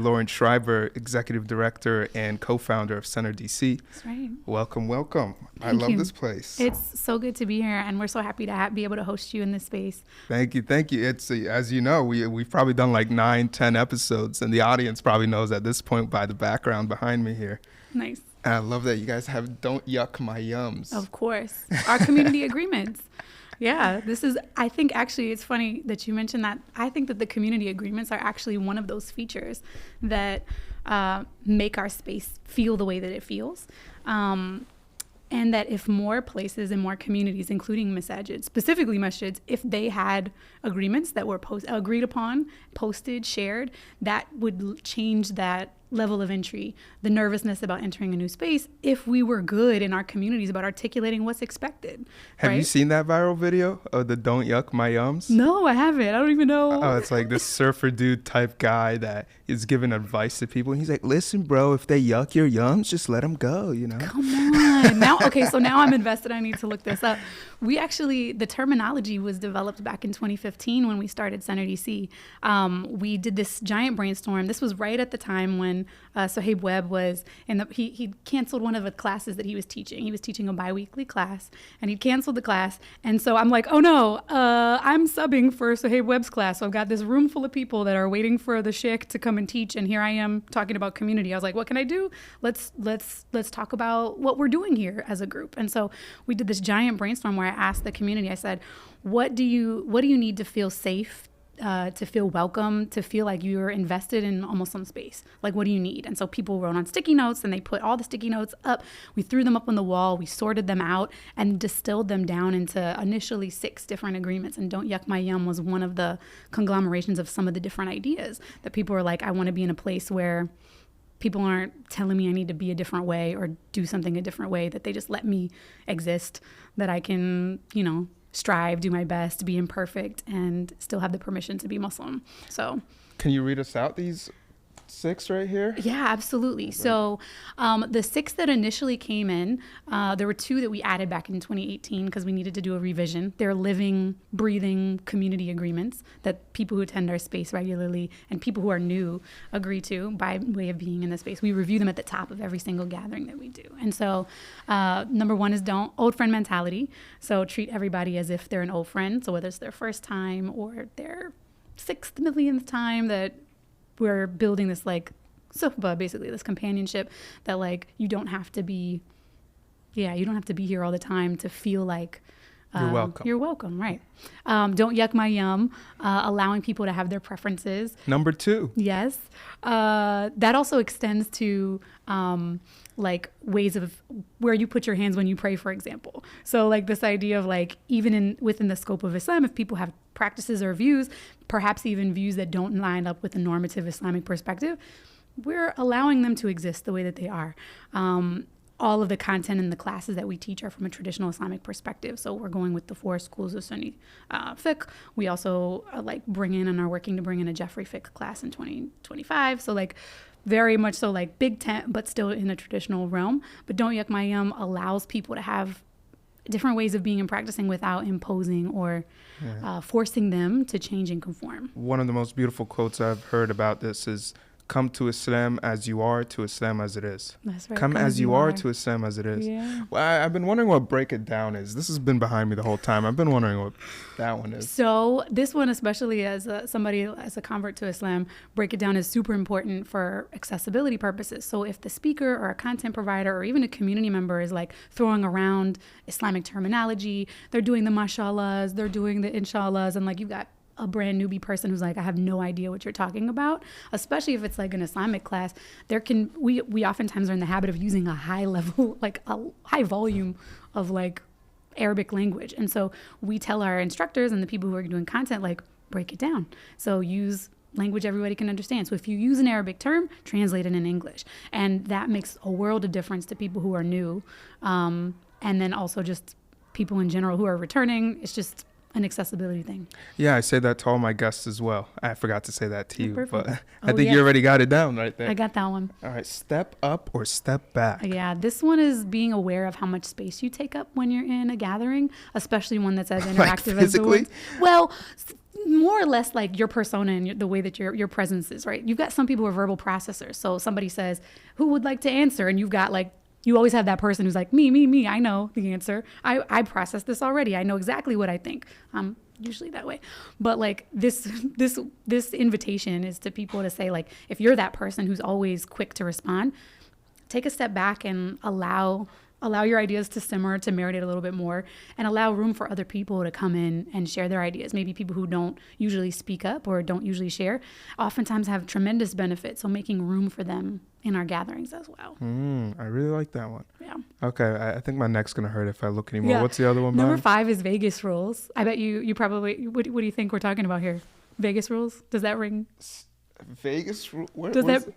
Lauren Schreiber, Executive Director and co-founder of Center DC. That's right. Welcome, welcome. I love this place. It's so good to be here, and we're so happy to be able to host you in this space. Thank you. It's as you know, we've probably done like 9-10 episodes, and the audience probably knows at this point by the background behind me here. Nice. And I love that you guys have "Don't Yuck My Yums." Of course, our community agreements. Yeah, I think actually it's funny that you mentioned that. I think that the community agreements are actually one of those features that make our space feel the way that it feels. And that if more places and more communities, including masajid, specifically masjids, if they had agreements that were agreed upon, posted, shared, that would change that level of entry, the nervousness about entering a new space, if we were good in our communities about articulating what's expected. Have you seen that viral video of the "Don't Yuck My Yums"? No, I haven't. I don't even know. Oh, it's like this surfer dude type guy that is giving advice to people. And he's like, "Listen, bro, if they yuck your yums, just let them go, you know?" Come on. So now I'm invested. I need to look this up. The terminology was developed back in 2015 when we started Center DC. We did this giant brainstorm. This was right at the time when Sohaib Webb was he canceled one of the classes that he was teaching. He was teaching a biweekly class, and he canceled the class. And so I'm like, oh no, I'm subbing for Sohaib Webb's class. So I've got this room full of people that are waiting for the sheikh to come and teach, and here I am talking about community. I was like, what can I do? Let's talk about what we're doing here as a group. And so we did this giant brainstorm where I asked the community. I said, what do you need to feel safe, to feel welcome, to feel like you're invested in a Muslim space? Like, what do you need? And so people wrote on sticky notes, and they put all the sticky notes up. We threw them up on the wall. We sorted them out and distilled them down into initially 6 different agreements. And "Don't Yuck My Yum" was one of the conglomerations of some of the different ideas that people were like, I want to be in a place where people aren't telling me I need to be a different way or do something a different way, that they just let me exist, that I can, strive, do my best, be imperfect, and still have the permission to be Muslim. So, can you read us out these 6 right here? Yeah, absolutely. So the 6 that initially came in, there were 2 that we added back in 2018 because we needed to do a revision. They're living, breathing community agreements that people who attend our space regularly and people who are new agree to by way of being in the space. We review them at the top of every single gathering that we do. And so number 1 is don't old friend mentality. So treat everybody as if they're an old friend. So whether it's their first time or their 6th millionth time that we're building this suhbah, basically this companionship, that you don't have to be here all the time to feel like you're welcome. You're welcome, right? Don't yuck my yum, allowing people to have their preferences. Number 2. Yes. That also extends to ways of where you put your hands when you pray, for example. So this idea of even within the scope of Islam, if people have practices or views, perhaps even views that don't line up with the normative Islamic perspective, we're allowing them to exist the way that they are. All of the content in the classes that we teach are from a traditional Islamic perspective. So we're going with the 4 schools of Sunni fiqh. We also bring in and are working to bring in a Jeffrey fiqh class in 2025. So very much so big tent, but still in a traditional realm. But Don't Yuck My Yum allows people to have different ways of being and practicing without imposing or forcing them to change and conform. One of the most beautiful quotes I've heard about this is, "Come to Islam as you are, to Islam as it is." That's right. Come as you are to Islam as it is. Yeah. Well, I've been wondering what break it down is. This has been behind me the whole time. I've been wondering what that one is. So this one, especially as a convert to Islam, break it down is super important for accessibility purposes. So if the speaker or a content provider or even a community member is throwing around Islamic terminology, they're doing the mashallahs, they're doing the inshallahs, and you've got a brand newbie person who's I have no idea what you're talking about, especially if it's an Islamic class, we oftentimes are in the habit of using a high level, a high volume of Arabic language. And so we tell our instructors and the people who are doing content, break it down. So use language everybody can understand. So if you use an Arabic term, translate it in English. And that makes a world of difference to people who are new. And then also just people in general who are returning. It's just an accessibility thing. Yeah, I say that to all my guests as well. I forgot to say that to you, Perfect. but I think you already got it down right there. I got that one. All right, step up or step back? Yeah, this one is being aware of how much space you take up when you're in a gathering, especially one that's as interactive as the one. Well, more or less like your persona and the way that your presence is, right? You've got some people who are verbal processors. So somebody says, who would like to answer? And you've got like, you always have that person who's like, me, I know the answer. I processed this already. I know exactly what I think. I'm usually that way. But like this invitation is to people to say, like, if you're that person who's always quick to respond, take a step back and allow your ideas to simmer, to marinate a little bit more, and allow room for other people to come in and share their ideas. Maybe people who don't usually speak up or don't usually share oftentimes have tremendous benefits. So making room for them in our gatherings as well. I really like that one. Yeah. Okay, I think my neck's going to hurt if I look anymore. Yeah. What's the other one? Number 5 is Vegas rules. I bet you probably, what do you think we're talking about here? Vegas rules? Does that ring? Vegas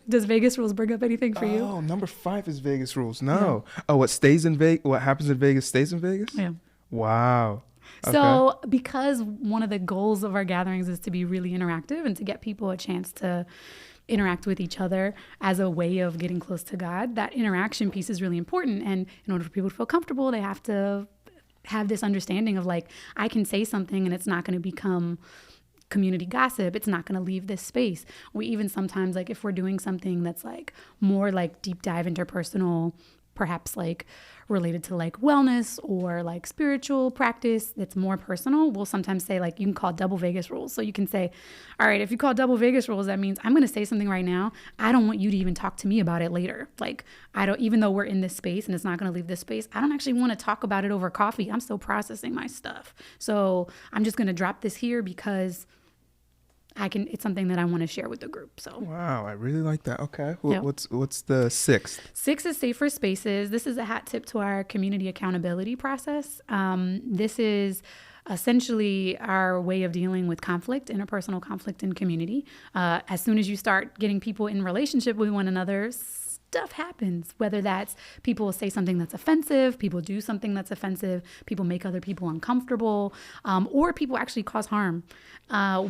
does Vegas rules bring up anything for you? Oh, number 5 is Vegas rules. No. Yeah. Oh, what happens in Vegas stays in Vegas? Yeah. Wow. So because one of the goals of our gatherings is to be really interactive and to get people a chance to interact with each other as a way of getting close to God, that interaction piece is really important. And in order for people to feel comfortable, they have to have this understanding of like, I can say something and it's not going to become community gossip. It's not going to leave this space. We even sometimes, like if we're doing something that's like more like deep dive interpersonal, perhaps like related to like wellness or like spiritual practice that's more personal, we'll sometimes say like, you can call double Vegas rules. So you can say, all right, if you call double Vegas rules, that means I'm going to say something right now. I don't want you to even talk to me about it later. Like even though we're in this space and it's not going to leave this space, I don't actually want to talk about it over coffee. I'm still processing my stuff. So I'm just going to drop this here because it's something that I want to share with the group. So wow, I really like that. Okay. What's the 6th? 6 is safer spaces. This is a hat tip to our community accountability process. This is essentially our way of dealing with conflict, interpersonal conflict in community. As soon as you start getting people in relationship with one another, stuff happens, whether that's people say something that's offensive, people do something that's offensive, people make other people uncomfortable, or people actually cause harm.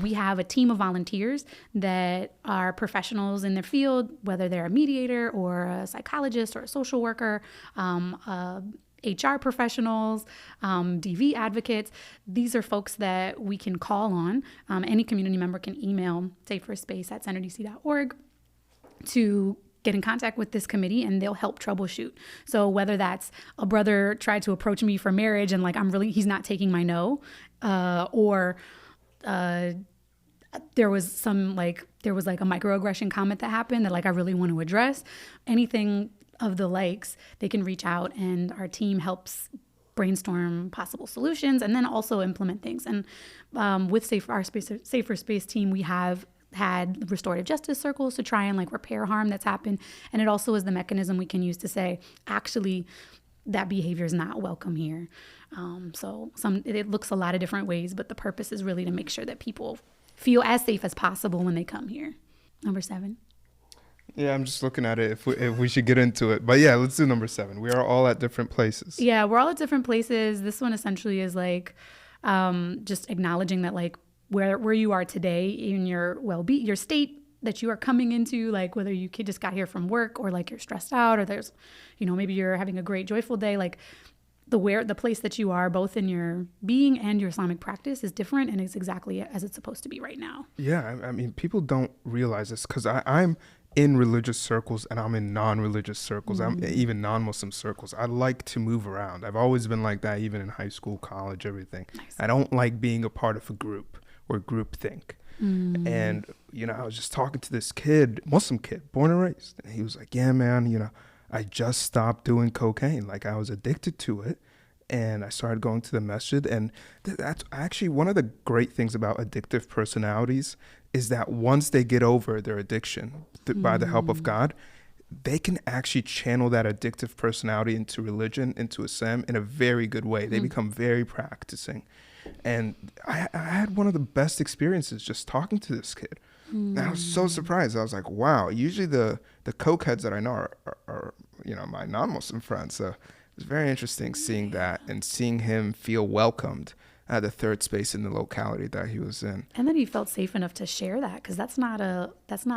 We have a team of volunteers that are professionals in their field, whether they're a mediator or a psychologist or a social worker, HR professionals, DV advocates. These are folks that we can call on. Any community member can email saferspace@centerdc.org to get in contact with this committee and they'll help troubleshoot. So whether that's a brother tried to approach me for marriage and like he's not taking my no, or there was a microaggression comment that happened that like I really want to address, anything of the likes, they can reach out and our team helps brainstorm possible solutions and then also implement things. And with our Safer Space team, we have had restorative justice circles to try and like repair harm that's happened. And it also is the mechanism we can use to say, actually, that behavior is not welcome here. It looks a lot of different ways, but the purpose is really to make sure that people feel as safe as possible when they come here. Number 7. Yeah, I'm just looking at it if we should get into it. But yeah, let's do number 7. We are all at different places. Yeah, we're all at different places. This one essentially is like just acknowledging that like where you are today in your well-being, your state that you are coming into, like whether you just got here from work or like you're stressed out or there's, maybe you're having a great joyful day, like the place that you are both in your being and your Islamic practice is different and it's exactly as it's supposed to be right now. Yeah, I mean, people don't realize this because I'm in religious circles and I'm in non-religious circles. I'm even non-Muslim circles. I like to move around. I've always been like that, even in high school, college, everything. Nice. I don't like being a part of a group or groupthink. And, I was just talking to this kid, Muslim kid, born and raised. And he was like, yeah, man, I just stopped doing cocaine. Like I was addicted to it. And I started going to the masjid. And that's actually one of the great things about addictive personalities is that once they get over their addiction by the help of God, they can actually channel that addictive personality into religion, into Islam in a very good way. They become very practicing. And I had one of the best experiences just talking to this kid. And I was so surprised. I was like, wow, usually the coke heads that I know are my non-Muslim friends. So it was very interesting seeing that and seeing him feel welcomed. at the third space in the locality that he was in. And then he felt safe enough to share that, because that's not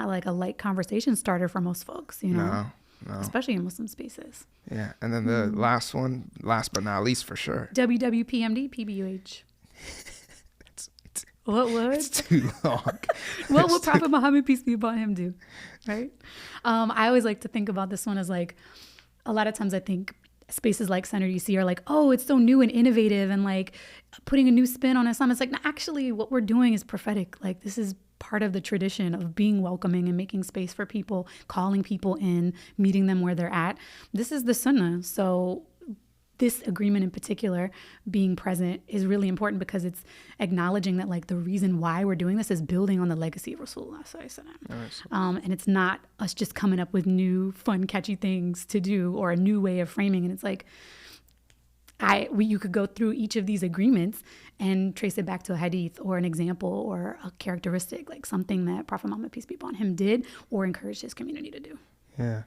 like a light conversation starter for most folks, you know, No. especially in Muslim spaces. Yeah. And then the last one, last but not least for sure. WWPMD, PBUH. What would? It's too long. What will Prophet Muhammad, peace be upon him, do? Right? I always like to think about this one as like, a lot of times I think spaces like Center DC are like, oh, it's so new and innovative and like putting a new spin on Islam. It's like, no, actually what we're doing is prophetic. Like, this is part of the tradition of being welcoming and making space for people, calling people in, meeting them where they're at. This is the Sunnah. So this agreement in particular, being present, is really important because it's acknowledging that like the reason why we're doing this is building on the legacy of Rasulullah sallallahu alaihi wasallam. And it's not us just coming up with new fun, catchy things to do or a new way of framing. And it's like, you could go through each of these agreements and trace it back to a hadith or an example or a characteristic, like something that Prophet Muhammad, peace be upon him, did or encouraged his community to do. Yeah.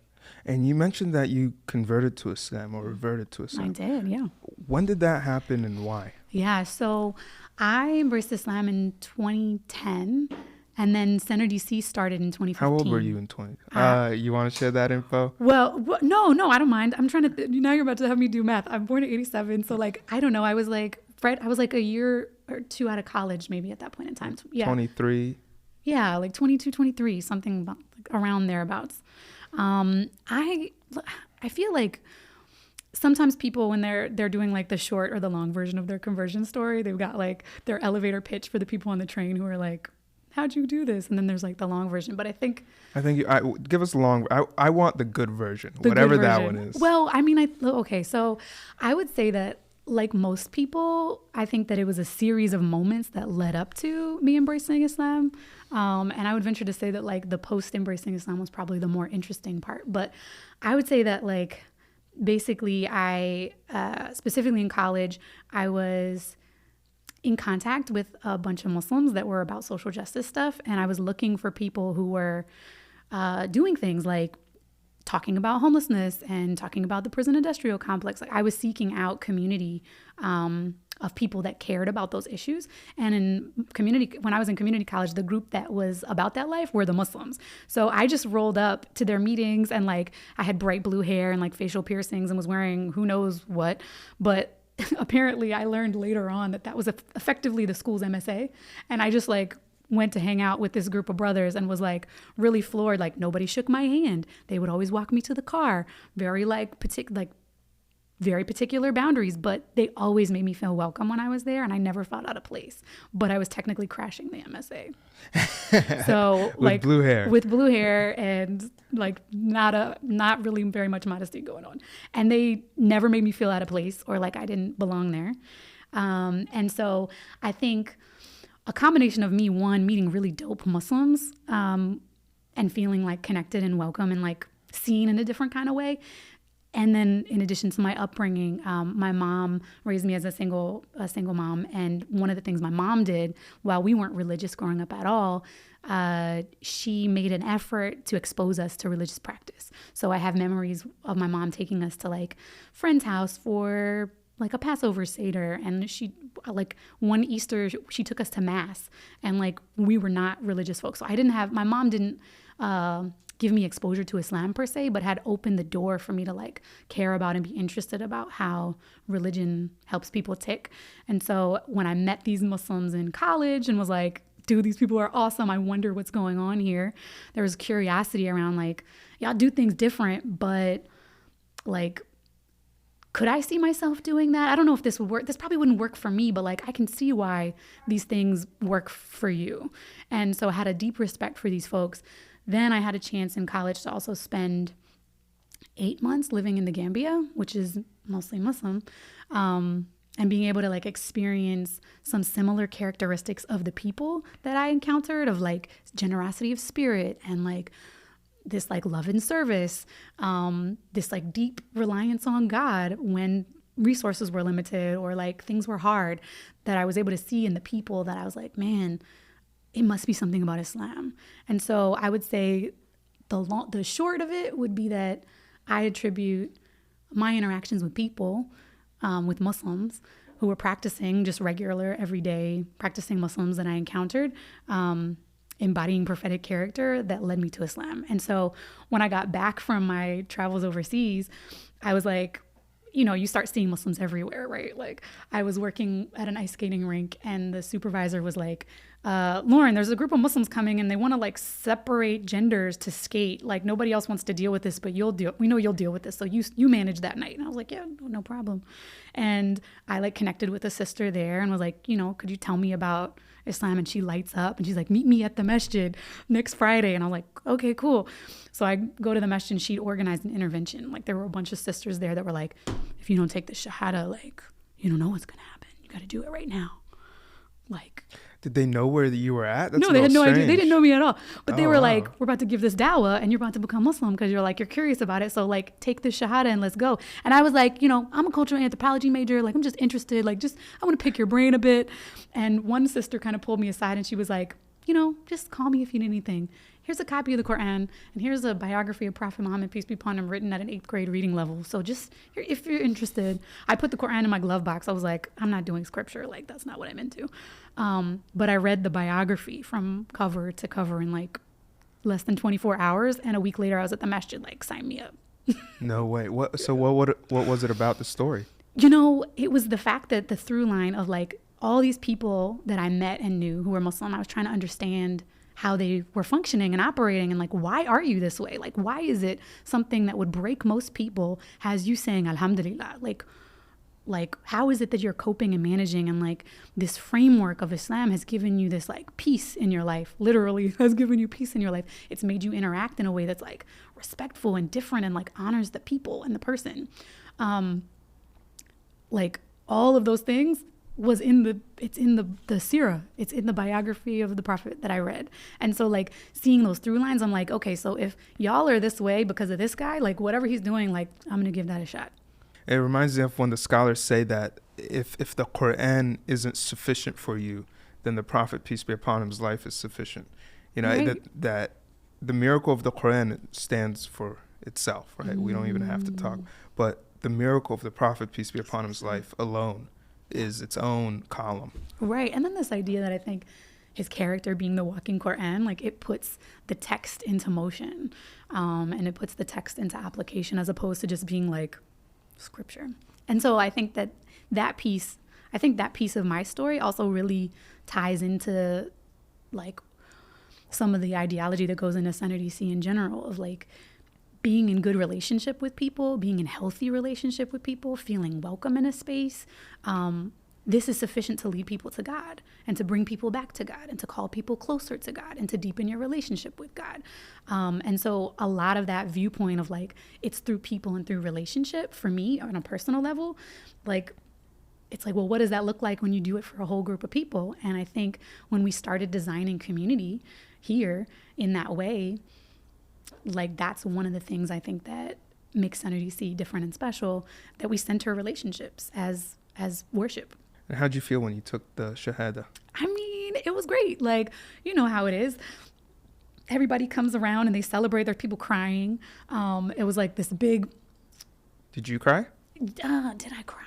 And you mentioned that you converted to Islam or reverted to Islam. I did, yeah. When did that happen and why? Yeah, so I embraced Islam in 2010, and then Center DC started in 2015. How old were you in 20? You want to share that info? Well, no, I don't mind. I'm trying to, now you're about to have me do math. I'm born in 87, so like, I don't know. I was like a year or two out of college maybe at that point in time. Yeah. 23? Yeah, like 22, 23, something about, like, around thereabouts. I feel like sometimes people, when they're doing like the short or the long version of their conversion story, they've got like their elevator pitch for the people on the train who are like, how'd you do this? And then there's like the long version. But I think give us the long. I want the good version, whatever that one is. Well, I mean, okay, so I would say that, like most people, I think that it was a series of moments that led up to me embracing Islam. And I would venture to say that like the post embracing Islam was probably the more interesting part. But I would say that like basically I, specifically in college, I was in contact with a bunch of Muslims that were about social justice stuff. And I was looking for people who were doing things like talking about homelessness and talking about the prison industrial complex. Like, I was seeking out community of people that cared about those issues. And when I was in community college, the group that was about that life were the Muslims. So I just rolled up to their meetings, and like I had bright blue hair and like facial piercings and was wearing who knows what. But apparently I learned later on that was effectively the school's MSA. And I just like went to hang out with this group of brothers and was like really floored. Like, nobody shook my hand. They would always walk me to the car. Very very particular boundaries, but they always made me feel welcome when I was there, and I never felt out of place. But I was technically crashing the MSA. So with blue hair and like not really very much modesty going on. And they never made me feel out of place or like I didn't belong there. And so I think a combination of me, one, meeting really dope Muslims, and feeling like connected and welcome and like seen in a different kind of way. And then in addition to my upbringing, my mom raised me as a single mom. And one of the things my mom did while we weren't religious growing up at all, she made an effort to expose us to religious practice. So I have memories of my mom taking us to like friend's house for like a Passover Seder. And she, like one Easter, she took us to mass, and like we were not religious folks. So my mom didn't give me exposure to Islam per se, but had opened the door for me to like care about and be interested about how religion helps people tick. And so when I met these Muslims in college and was like, dude, these people are awesome, I wonder what's going on here, there was curiosity around like, y'all do things different, but like, could I see myself doing that? I don't know if this would work. This probably wouldn't work for me, but like I can see why these things work for you. And so I had a deep respect for these folks. Then I had a chance in college to also spend 8 months living in the Gambia, which is mostly Muslim, and being able to like experience some similar characteristics of the people that I encountered, of like generosity of spirit and like this like love and service, this like deep reliance on God when resources were limited or like things were hard, that I was able to see in the people, that I was like, man, it must be something about Islam. And so I would say the short of it would be that I attribute my interactions with people, with Muslims, who were practicing, just regular, everyday practicing Muslims that I encountered, embodying prophetic character that led me to Islam. And so when I got back from my travels overseas, I was like, you know, you start seeing Muslims everywhere, right? Like I was working at an ice skating rink and the supervisor was like, Lauren, there's a group of Muslims coming and they want to like separate genders to skate. Like nobody else wants to deal with this, but we know you'll deal with this. So you manage that night. And I was like, yeah, no problem. And I like connected with a sister there and was like, you know, could you tell me about Islam? And she lights up and she's like, meet me at the masjid next Friday. And I'm like, okay, cool. So I go to the masjid and she'd organized an intervention. Like there were a bunch of sisters there that were like, if you don't take the shahada, like, you don't know what's going to happen. You got to do it right now. Like, did they know where you were at? That's no, they had no idea. They didn't know me at all. But they were wow. like, we're about to give this dawah and you're about to become Muslim because you're curious about it. So like, take this shahada and let's go. And I was like, you know, I'm a cultural anthropology major. Like, I'm just interested. Like, I want to pick your brain a bit. And one sister kind of pulled me aside and she was like, you know, just call me if you need anything. Here's a copy of the Quran and here's a biography of Prophet Muhammad, peace be upon him, written at an 8th grade reading level. So just, if you're interested, I put the Quran in my glove box. I was like, I'm not doing scripture. Like, that's not what I'm into. But I read the biography from cover to cover in like less than 24 hours. And a week later, I was at the masjid, like, sign me up. No way. What was it about the story? You know, it was the fact that the through line of like all these people that I met and knew who were Muslim, I was trying to understand how they were functioning and operating and like, why are you this way? Like, why is it something that would break most people has you saying alhamdulillah? Like how is it that you're coping and managing and like this framework of Islam has given you this like peace in your life, literally has given you peace in your life. It's made you interact in a way that's like respectful and different and like honors the people and the person. Like all of those things it's in the seerah, it's in the biography of the prophet that I read. And so like seeing those through lines, I'm like, okay, so if y'all are this way because of this guy, like whatever he's doing, like I'm gonna give that a shot. It reminds me of when the scholars say that if the Quran isn't sufficient for you, then the prophet, peace be upon him's life is sufficient. You know, right. that the miracle of the Quran stands for itself, right? We don't even have to talk. But the miracle of the prophet, peace be upon him's life alone is its own column. Right. And then this idea that I think his character being the walking Quran, like it puts the text into motion, and it puts the text into application as opposed to just being like scripture. And so I think that piece of my story also really ties into like some of the ideology that goes into Center DC in general of like being in good relationship with people, being in healthy relationship with people, feeling welcome in a space. This is sufficient to lead people to God and to bring people back to God and to call people closer to God and to deepen your relationship with God. And so a lot of that viewpoint of like, it's through people and through relationship for me on a personal level, like, it's like, well, what does that look like when you do it for a whole group of people? And I think when we started designing community here in that way, like that's one of the things I think that makes Center DC different and special, that we center relationships as worship. And how'd you feel when you took the Shahada? I mean, it was great. Like, you know how it is. Everybody comes around and they celebrate. There's people crying. It was like this big... Did you cry? Did I cry?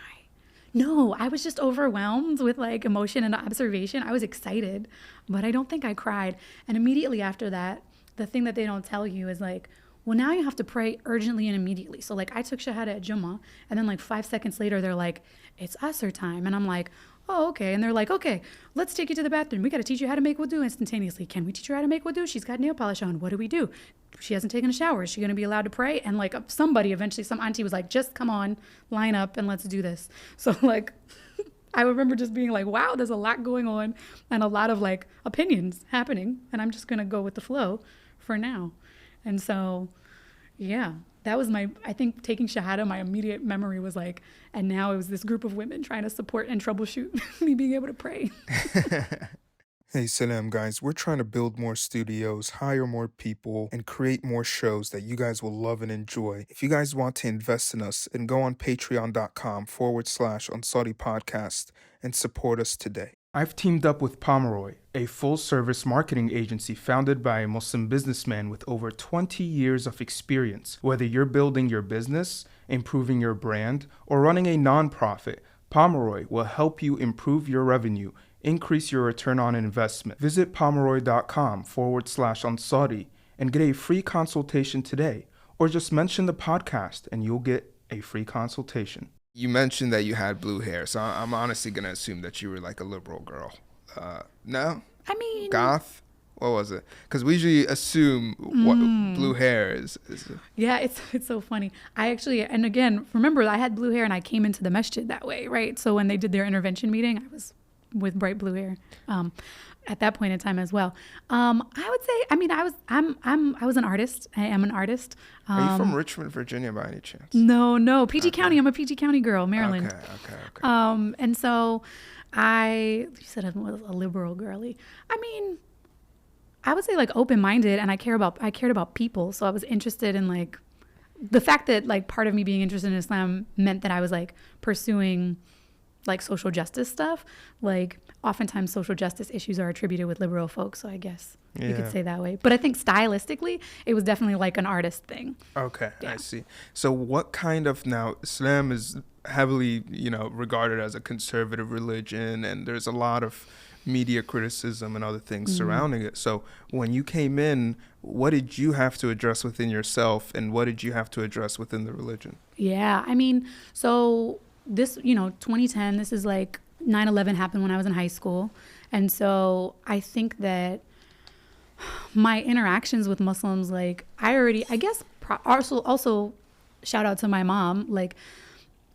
No, I was just overwhelmed with like emotion and observation. I was excited, but I don't think I cried. And immediately after that, the thing that they don't tell you is like, well, now you have to pray urgently and immediately. So like I took Shahada at Jummah, and then like 5 seconds later, they're like, it's Asr time. And I'm like, oh, okay. And they're like, okay, let's take you to the bathroom. We got to teach you how to make wudu instantaneously. Can we teach her how to make wudu? She's got nail polish on. What do we do? She hasn't taken a shower. Is she going to be allowed to pray? And like somebody eventually, some auntie was like, just come on, line up and let's do this. So like, I remember just being like, wow, there's a lot going on and a lot of like opinions happening. And I'm just going to go with the flow for now. And so, yeah, that was I think taking Shahada, my immediate memory was like, and now it was this group of women trying to support and troubleshoot me being able to pray. Hey, Salam guys, we're trying to build more studios, hire more people, and create more shows that you guys will love and enjoy. If you guys want to invest in us, then go on patreon.com/Ansari podcast and support us today. I've teamed up with Pomeroy, a full-service marketing agency founded by a Muslim businessman with over 20 years of experience. Whether you're building your business, improving your brand, or running a nonprofit, Pomeroy will help you improve your revenue, increase your return on investment. Visit pomeroy.com/Ansari and get a free consultation today, or just mention the podcast and you'll get a free consultation. You mentioned that you had blue hair, so I'm honestly going to assume that you were like a liberal girl. No? I mean... Goth? What was it? Because we usually assume what blue hair is. Yeah, it's so funny. I actually, and again, remember I had blue hair and I came into the masjid that way, right? So when they did their intervention meeting, I was with bright blue hair at that point in time as well. I would say, I mean, I was an artist. I am an artist. Are you from Richmond, Virginia by any chance? No, PG County. I'm a PG County girl, Maryland. Okay. And so you said I was a liberal girly. I mean, I would say like open-minded, and I cared about people. So I was interested in like the fact that like part of me being interested in Islam meant that I was like pursuing like social justice stuff. Like oftentimes social justice issues are attributed with liberal folks. So I guess you could say that way. But I think stylistically, it was definitely like an artist thing. Okay, Yeah. I see. So what kind of, now Islam is heavily, regarded as a conservative religion, and there's a lot of media criticism and other things surrounding it. So when you came in, what did you have to address within yourself, and what did you have to address within the religion? Yeah, I mean, so this, 2010, this is like 9/11 happened when I was in high school. And so I think that my interactions with Muslims, like I guess also shout out to my mom, like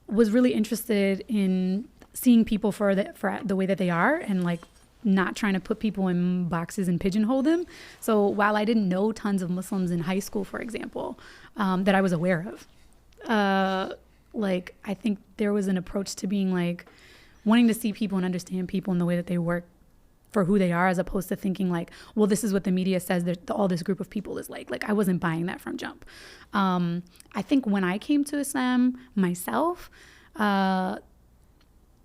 was really interested in seeing people for the way that they are, and like not trying to put people in boxes and pigeonhole them. So while I didn't know tons of Muslims in high school, for example, that I was aware of, like I think there was an approach to being like wanting to see people and understand people in the way that they work for who they are, as opposed to thinking like, well, this is what the media says that all this group of people is like I wasn't buying that from jump. I think when I came to Islam myself,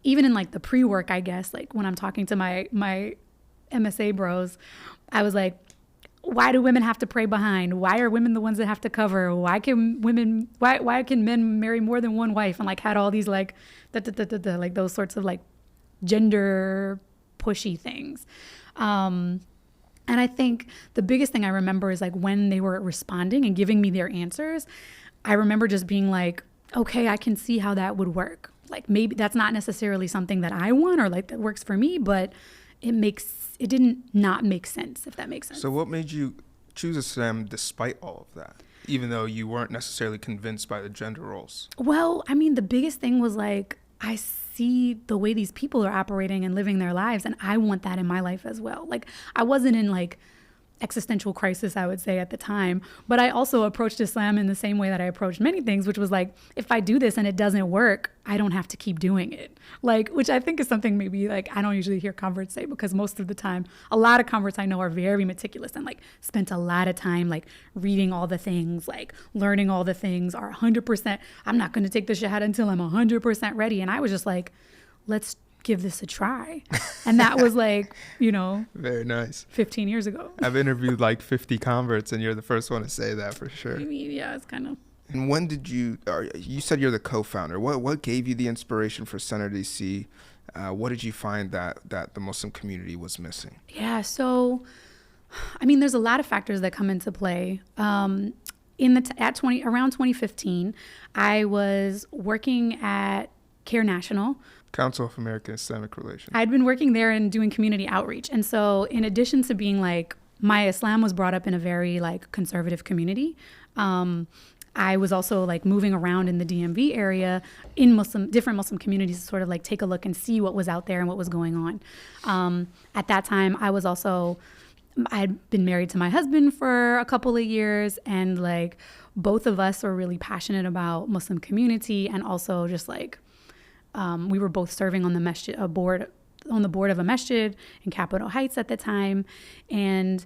even in like the pre-work, I guess, like when I'm talking to my MSA bros, I was like, why do women have to pray behind? Why are women the ones that have to cover? Why can men marry more than one wife? And like had all these like, like those sorts of like gender pushy things. And I think the biggest thing I remember is like when they were responding and giving me their answers, I remember just being like, okay, I can see how that would work. Like maybe that's not necessarily something that I want or like that works for me, but it didn't not make sense, if that makes sense. So what made you choose Islam despite all of that, even though you weren't necessarily convinced by the gender roles? Well, I mean, the biggest thing was like, I see the way these people are operating and living their lives, and I want that in my life as well. Like I wasn't in like existential crisis, I would say, at the time, but I also approached Islam in the same way that I approached many things, which was like, if I do this and it doesn't work, I don't have to keep doing it. Like, which I think is something maybe like I don't usually hear converts say, because most of the time, a lot of converts I know are very meticulous and like spent a lot of time like reading all the things, like learning all the things, are 100%, I'm not going to take the shahada until I'm 100% ready. And I was just like, let's give this a try. And that was like, very nice, 15 years ago. I've interviewed like 50 converts, and you're the first one to say that for sure. I mean, yeah, it's kind of. And when did you said you're the co-founder. What gave you the inspiration for Center DC? What did you find that the Muslim community was missing? Yeah, so I mean, there's a lot of factors that come into play. Around 2015, I was working at Care National, Council of American Islamic Relations. I'd been working there and doing community outreach. And so in addition to being like, my Islam was brought up in a very like conservative community, I was also like moving around in the DMV area in different Muslim communities to sort of like take a look and see what was out there and what was going on. At that time, I'd been married to my husband for a couple of years, and like both of us were really passionate about Muslim community, and also just like we were both serving on the masjid, on the board of a masjid in Capitol Heights at the time. And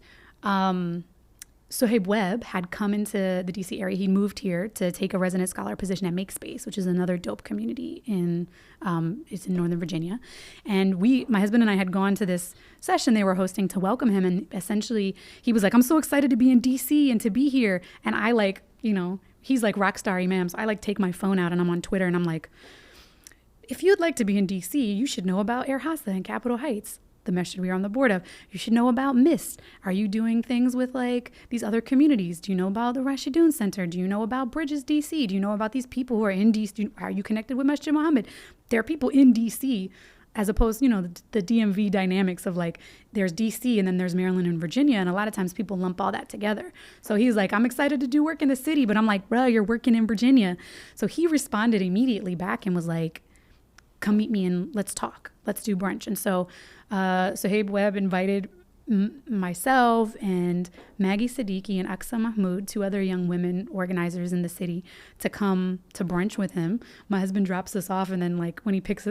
Sohaib Webb had come into the DC area. He moved here to take a resident scholar position at MakeSpace, which is another dope community it's in Northern Virginia. And my husband and I had gone to this session they were hosting to welcome him. And essentially he was like, I'm so excited to be in DC and to be here. And I like, he's like rock star imam. So I like take my phone out and I'm on Twitter and I'm like, if you'd like to be in DC, you should know about Air Hassa and Capitol Heights, the masjid we are on the board of. You should know about Mist. Are you doing things with like these other communities? Do you know about the Rashidun Center? Do you know about Bridges DC? Do you know about these people who are in DC? Are you connected with Masjid Muhammad? There are people in DC, as opposed, the DMV dynamics of like, there's DC and then there's Maryland and Virginia. And a lot of times people lump all that together. So he's like, I'm excited to do work in the city, but I'm like, bro, you're working in Virginia. So he responded immediately back and was like, come meet me and let's talk. Let's do brunch. And so Sohaib Webb invited myself and Maggie Siddiqui and Aqsa Mahmood, two other young women organizers in the city, to come to brunch with him. My husband drops us off, and then like when he picks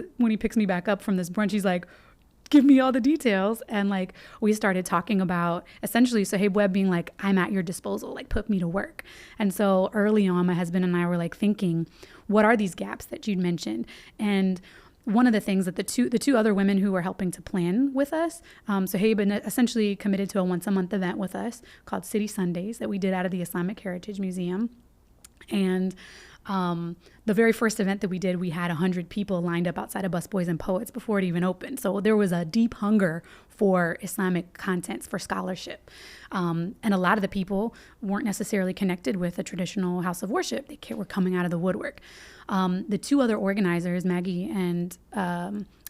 me back up from this brunch, he's like, give me all the details. And like we started talking about essentially Sohaib Webb being like, I'm at your disposal, like put me to work. And so early on, my husband and I were like thinking, what are these gaps that you'd mentioned? And one of the things that the two other women who were helping to plan with us, Sohaib essentially committed to a once-a-month event with us called City Sundays that we did out of the Islamic Heritage Museum. And the very first event that we did, we had 100 people lined up outside of Busboys and Poets before it even opened. So there was a deep hunger for Islamic contents, for scholarship. And a lot of the people weren't necessarily connected with a traditional house of worship. They were coming out of the woodwork. The two other organizers, Maggie and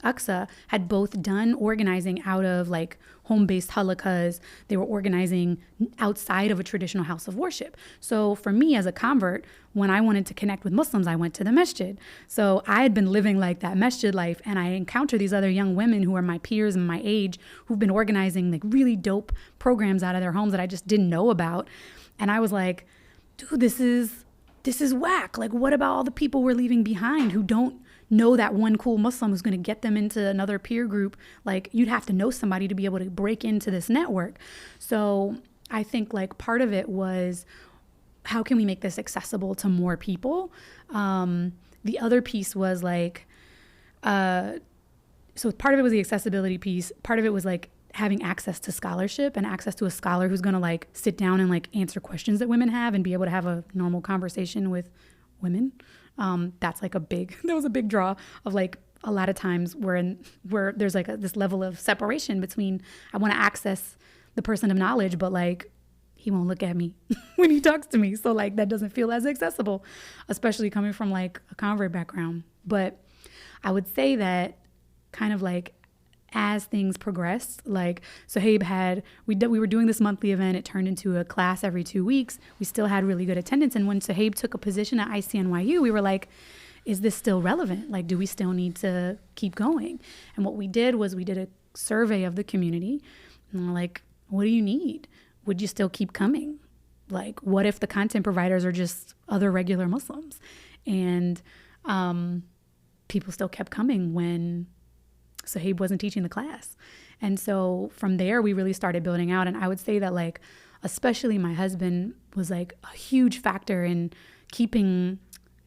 Aqsa, had both done organizing out of like home-based halaqas. They were organizing outside of a traditional house of worship. So for me as a convert, when I wanted to connect with Muslims, I went to the masjid. So I had been living like that masjid life, and I encountered these other young women who are my peers and my age who've been organizing like really dope programs out of their homes that I just didn't know about. And I was like, dude, this is whack. Like, what about all the people we're leaving behind who don't know that one cool Muslim who's going to get them into another peer group? Like, you'd have to know somebody to be able to break into this network. So I think like part of it was, how can we make this accessible to more people? The other piece was like, so part of it was the accessibility piece. Part of it was like having access to scholarship and access to a scholar who's going to like sit down and like answer questions that women have and be able to have a normal conversation with women. That's like that was a big draw of like, a lot of times where there's like this level of separation between, I want to access the person of knowledge, but like, he won't look at me when he talks to me. So like, that doesn't feel as accessible, especially coming from like a convert background. But I would say that kind of like, as things progressed, like Sohaib we were doing this monthly event. It turned into a class every 2 weeks. We still had really good attendance. And when Sohaib took a position at ICNYU, we were like, is this still relevant? Like, do we still need to keep going? And what we did was we did a survey of the community. And we're like, what do you need? Would you still keep coming? Like, what if the content providers are just other regular Muslims? And people still kept coming when Sohaib wasn't teaching the class. And so from there, we really started building out. And I would say that like, especially my husband was like a huge factor in keeping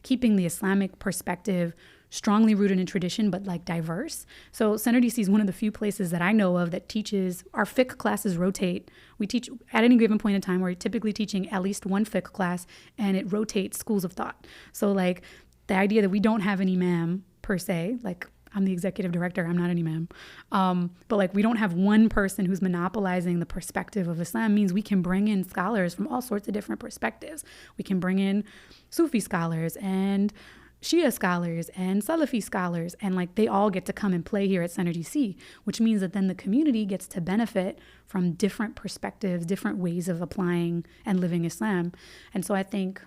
the Islamic perspective strongly rooted in tradition, but like diverse. So Center DC is one of the few places that I know of that teaches, our fiqh classes rotate. We teach at any given point in time, we're typically teaching at least one fiqh class, and it rotates schools of thought. So like the idea that we don't have an imam per se, like I'm the executive director, I'm not an imam. But like we don't have one person who's monopolizing the perspective of Islam means we can bring in scholars from all sorts of different perspectives. We can bring in Sufi scholars and Shia scholars and Salafi scholars, and like they all get to come and play here at Center DC, which means that then the community gets to benefit from different perspectives, different ways of applying and living Islam. And so I think,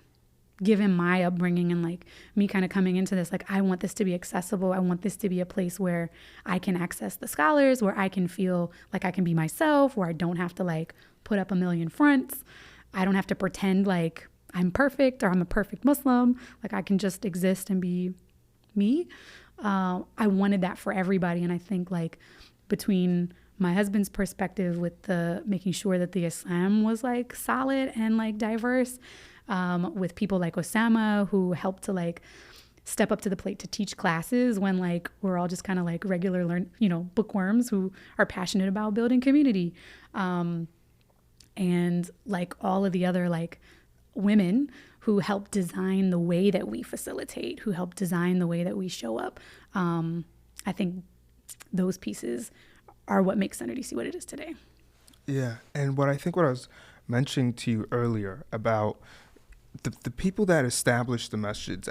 given my upbringing and like me kind of coming into this, like I want this to be accessible. I want this to be a place where I can access the scholars, where I can feel like I can be myself, where I don't have to like put up a million fronts. I don't have to pretend like I'm perfect or I'm a perfect Muslim. Like I can just exist and be me. I wanted that for everybody. And I think like between my husband's perspective with the making sure that the Islam was like solid and like diverse, with people like Osama who helped to like step up to the plate to teach classes when like we're all just kind of like regular bookworms who are passionate about building community, and like all of the other like women who help design the way that we facilitate, who help design the way that we show up. I think those pieces are what makes Center DC what it is today. Yeah, and what I was mentioning to you earlier about the people that established the masjids,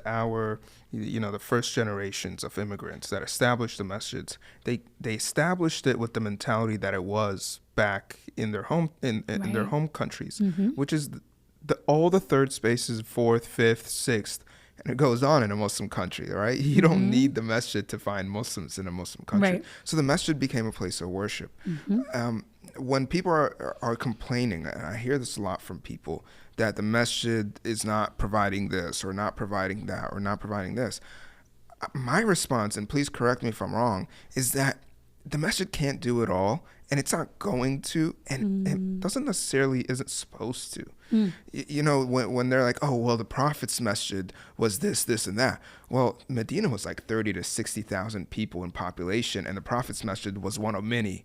the first generations of immigrants that established the masjids, they established it with the mentality that it was back in their home in their home countries, which is all the third spaces, fourth, fifth, sixth, and it goes on in a Muslim country, right? You don't need the masjid to find Muslims in a Muslim country. Right. So the masjid became a place of worship. When people are complaining, and I hear this a lot from people, that the masjid is not providing this or not providing that or not providing this, my response, and please correct me if I'm wrong, is that the masjid can't do it all, and it's not going to, and it doesn't necessarily isn't supposed to. When they're like, oh, well, the Prophet's masjid was this, and that. Well, Medina was like 30 to 60,000 people in population, and the Prophet's masjid was one of many.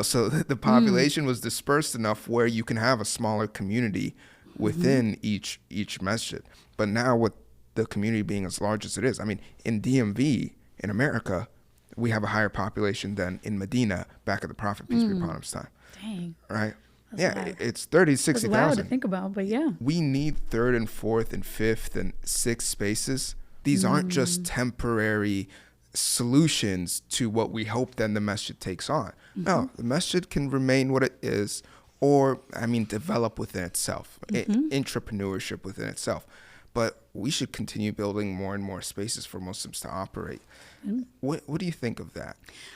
So the population was dispersed enough where you can have a smaller community within each masjid. But now with the community being as large as it is, I mean, in DMV, in America, we have a higher population than in Medina back at the Prophet, peace be upon him's time. Dang. Right? That's wild. It's 30, 60,000. That's wild to think about, but yeah. We need third and fourth and fifth and sixth spaces. These aren't just temporary solutions to what we hope then the masjid takes on. No, the masjid can remain what it is, or, develop within itself, entrepreneurship within itself. But we should continue building more and more spaces for Muslims to operate. What do you think of that?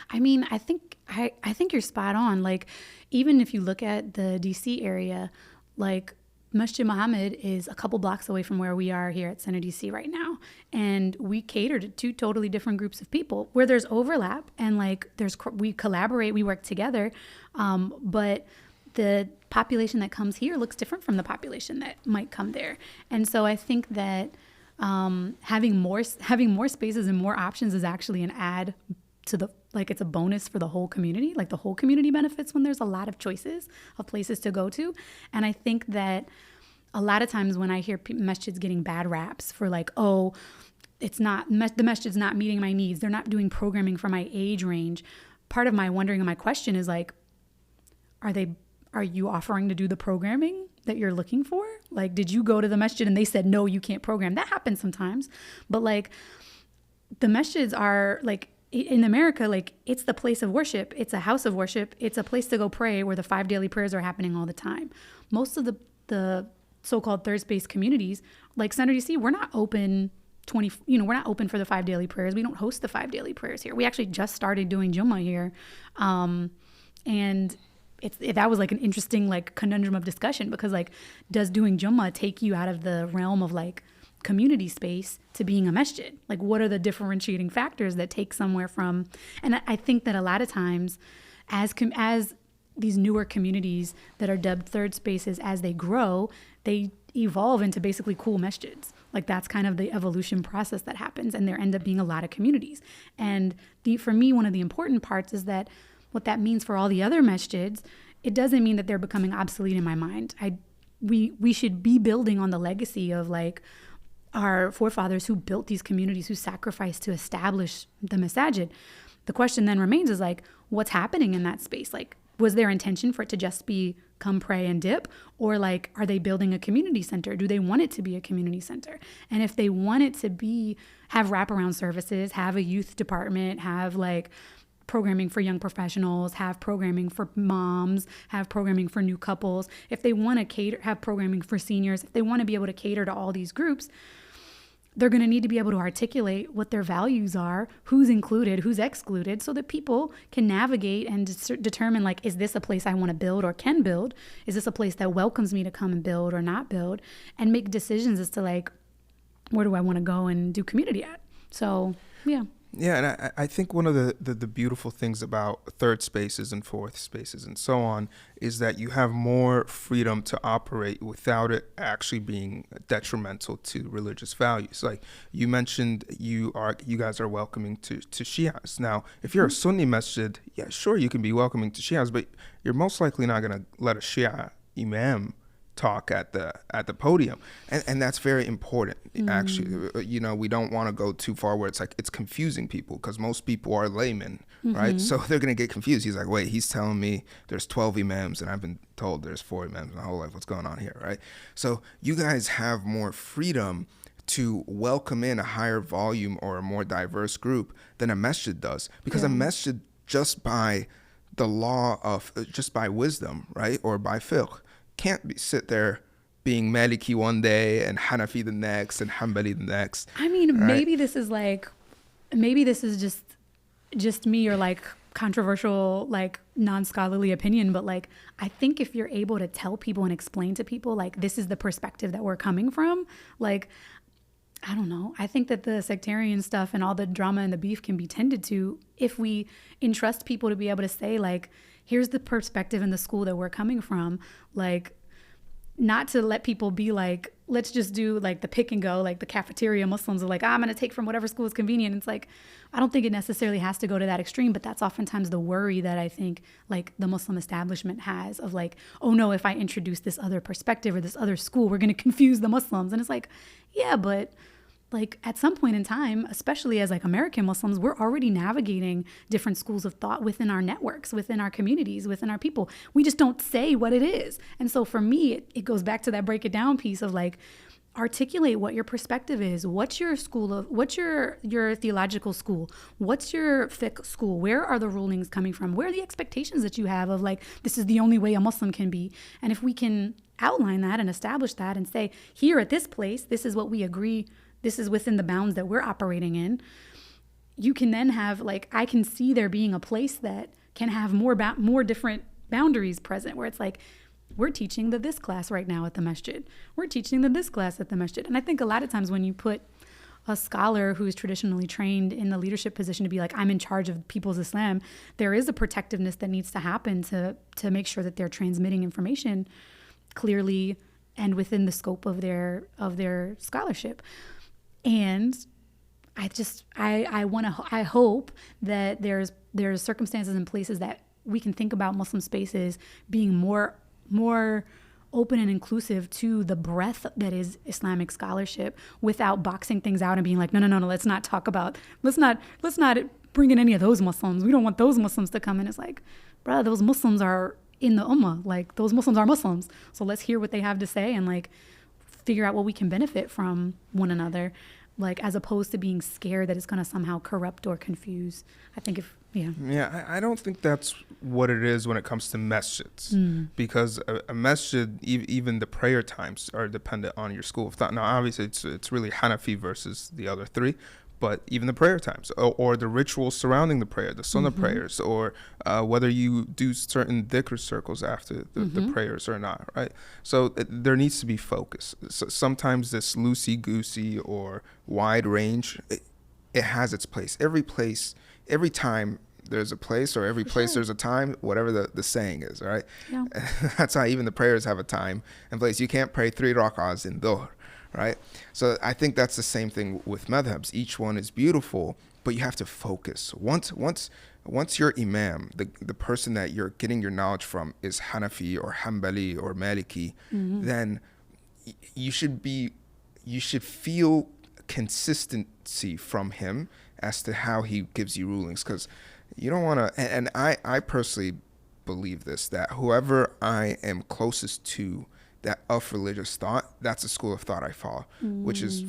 I think you're spot on. Like, even if you look at the DC area, like Masjid Muhammad is a couple blocks away from where we are here at Center DC right now. And we cater to two totally different groups of people where there's overlap and we collaborate, we work together. But the population that comes here looks different from the population that might come there. And so I think that having more spaces and more options is actually an add to it's a bonus for the whole community. Like, the whole community benefits when there's a lot of choices of places to go to. And I think that a lot of times when I hear masjids getting bad raps for the masjid's not meeting my needs, they're not doing programming for my age range. Part of my wondering and my question is like, are you offering to do the programming that you're looking for? Like, did you go to the masjid and they said, no, you can't program? That happens sometimes. But the masjids are in America, it's the place of worship. It's a house of worship. It's a place to go pray where the 5 daily prayers are happening all the time. Most of the so-called third space communities, like Center DC, we're not open we're not open for the 5 daily prayers. We don't host the 5 daily prayers here. We actually just started doing Jummah here. And that was an interesting conundrum of discussion, because does doing Jummah take you out of the realm of community space to being a masjid? What are the differentiating factors that take somewhere from? And I think that a lot of times as these newer communities that are dubbed third spaces, as they grow, they evolve into basically cool masjids. That's kind of the evolution process that happens, and there end up being a lot of communities. And for me, one of the important parts is that what that means for all the other masjids, it doesn't mean that they're becoming obsolete in my mind. We should be building on the legacy of our forefathers who built these communities, who sacrificed to establish the masajid. The question then remains is what's happening in that space? Was their intention for it to just be come pray and dip? Or are they building a community center? Do they want it to be a community center? And if they want it to have wraparound services, have a youth department, have programming for young professionals, have programming for moms, have programming for new couples. If they want to have programming for seniors, if they want to be able to cater to all these groups, they're going to need to be able to articulate what their values are, who's included, who's excluded, so that people can navigate and determine is this a place I want to build or can build? Is this a place that welcomes me to come and build or not build? And make decisions as to where do I want to go and do community at? So, yeah. Yeah, and I think one of the beautiful things about third spaces and fourth spaces and so on is that you have more freedom to operate without it actually being detrimental to religious values. Like you mentioned, you guys are welcoming to Shias. Now, if you're a Sunni masjid, yeah, sure, you can be welcoming to Shias, but you're most likely not going to let a Shia imam talk at the podium, and that's very important. Actually, you know, we don't want to go too far where it's like it's confusing people, because most people are laymen, right? So they're gonna get confused. He's like, wait, he's telling me there's 12 imams and I've been told there's 4 imams my whole life. What's going on here, right? So you guys have more freedom to welcome in a higher volume or a more diverse group than a masjid does, because a masjid, just by the law of, just by wisdom, right, or by fiqh, can't sit there being Maliki one day and Hanafi the next and Hanbali the next. I mean, right? maybe this is just me, or like controversial, like non-scholarly opinion, but like I think if you're able to tell people and explain to people like this is the perspective that we're coming from, like, I don't know. I think that the sectarian stuff and all the drama and the beef can be tended to if we entrust people to be able to say, like, here's the perspective in the school that we're coming from. Like, not to let people be like, let's just do like the pick and go, like the cafeteria Muslims are like, I'm going to take from whatever school is convenient. It's like, I don't think it necessarily has to go to that extreme, but that's oftentimes the worry that I think like the Muslim establishment has of like, oh no, if I introduce this other perspective or this other school, we're going to confuse the Muslims. And it's like, yeah, but like at some point in time, especially as like American Muslims, we're already navigating different schools of thought within our networks, within our communities, within our people. We just don't say what it is. And so for me, it goes back to that break it down piece of like, articulate what your perspective is. What's your school of, what's your theological school? What's your fiqh school? Where are the rulings coming from? Where are the expectations that you have of like, this is the only way a Muslim can be? And if we can outline that and establish that and say, here at this place, this is what we agree, this is within the bounds that we're operating in, you can then have like, I can see there being a place that can have more different boundaries present, where it's like, we're teaching this class right now at the masjid. We're teaching this class at the masjid. And I think a lot of times when you put a scholar who is traditionally trained in the leadership position to be like, I'm in charge of people's Islam, there is a protectiveness that needs to happen to make sure that they're transmitting information clearly and within the scope of their scholarship. And I hope that there's circumstances and places that we can think about Muslim spaces being more open and inclusive to the breadth that is Islamic scholarship, without boxing things out and being like, no, let's not bring in any of those Muslims. We don't want those Muslims to come in. It's like, brother, those Muslims are in the ummah. Like, those Muslims are Muslims. So let's hear what they have to say and like figure out what we can benefit from one another, like, as opposed to being scared that it's going to somehow corrupt or confuse. I think I don't think that's what it is when it comes to masjids, because a masjid, even the prayer times are dependent on your school of thought. Now, obviously, it's really Hanafi versus the other three, but even the prayer times or the rituals surrounding the prayer, the sunnah prayers, or whether you do certain dhikr circles after the prayers or not, right? So there needs to be focus. So sometimes this loosey-goosey or wide range, it has its place. Every time there's a place, or every place there's a time, whatever the saying is, right? Yeah. That's how even the prayers have a time and place. You can't pray 3 rak'ahs in dhuhr, right? So I think that's the same thing with madhabs. Each one is beautiful, but you have to focus. Once your imam, the person that you're getting your knowledge from, is Hanafi or Hanbali or Maliki, then you should feel consistency from him as to how he gives you rulings, because you don't want to, and I personally believe this, that whoever I am closest to that of religious thought, that's a school of thought I follow, which is,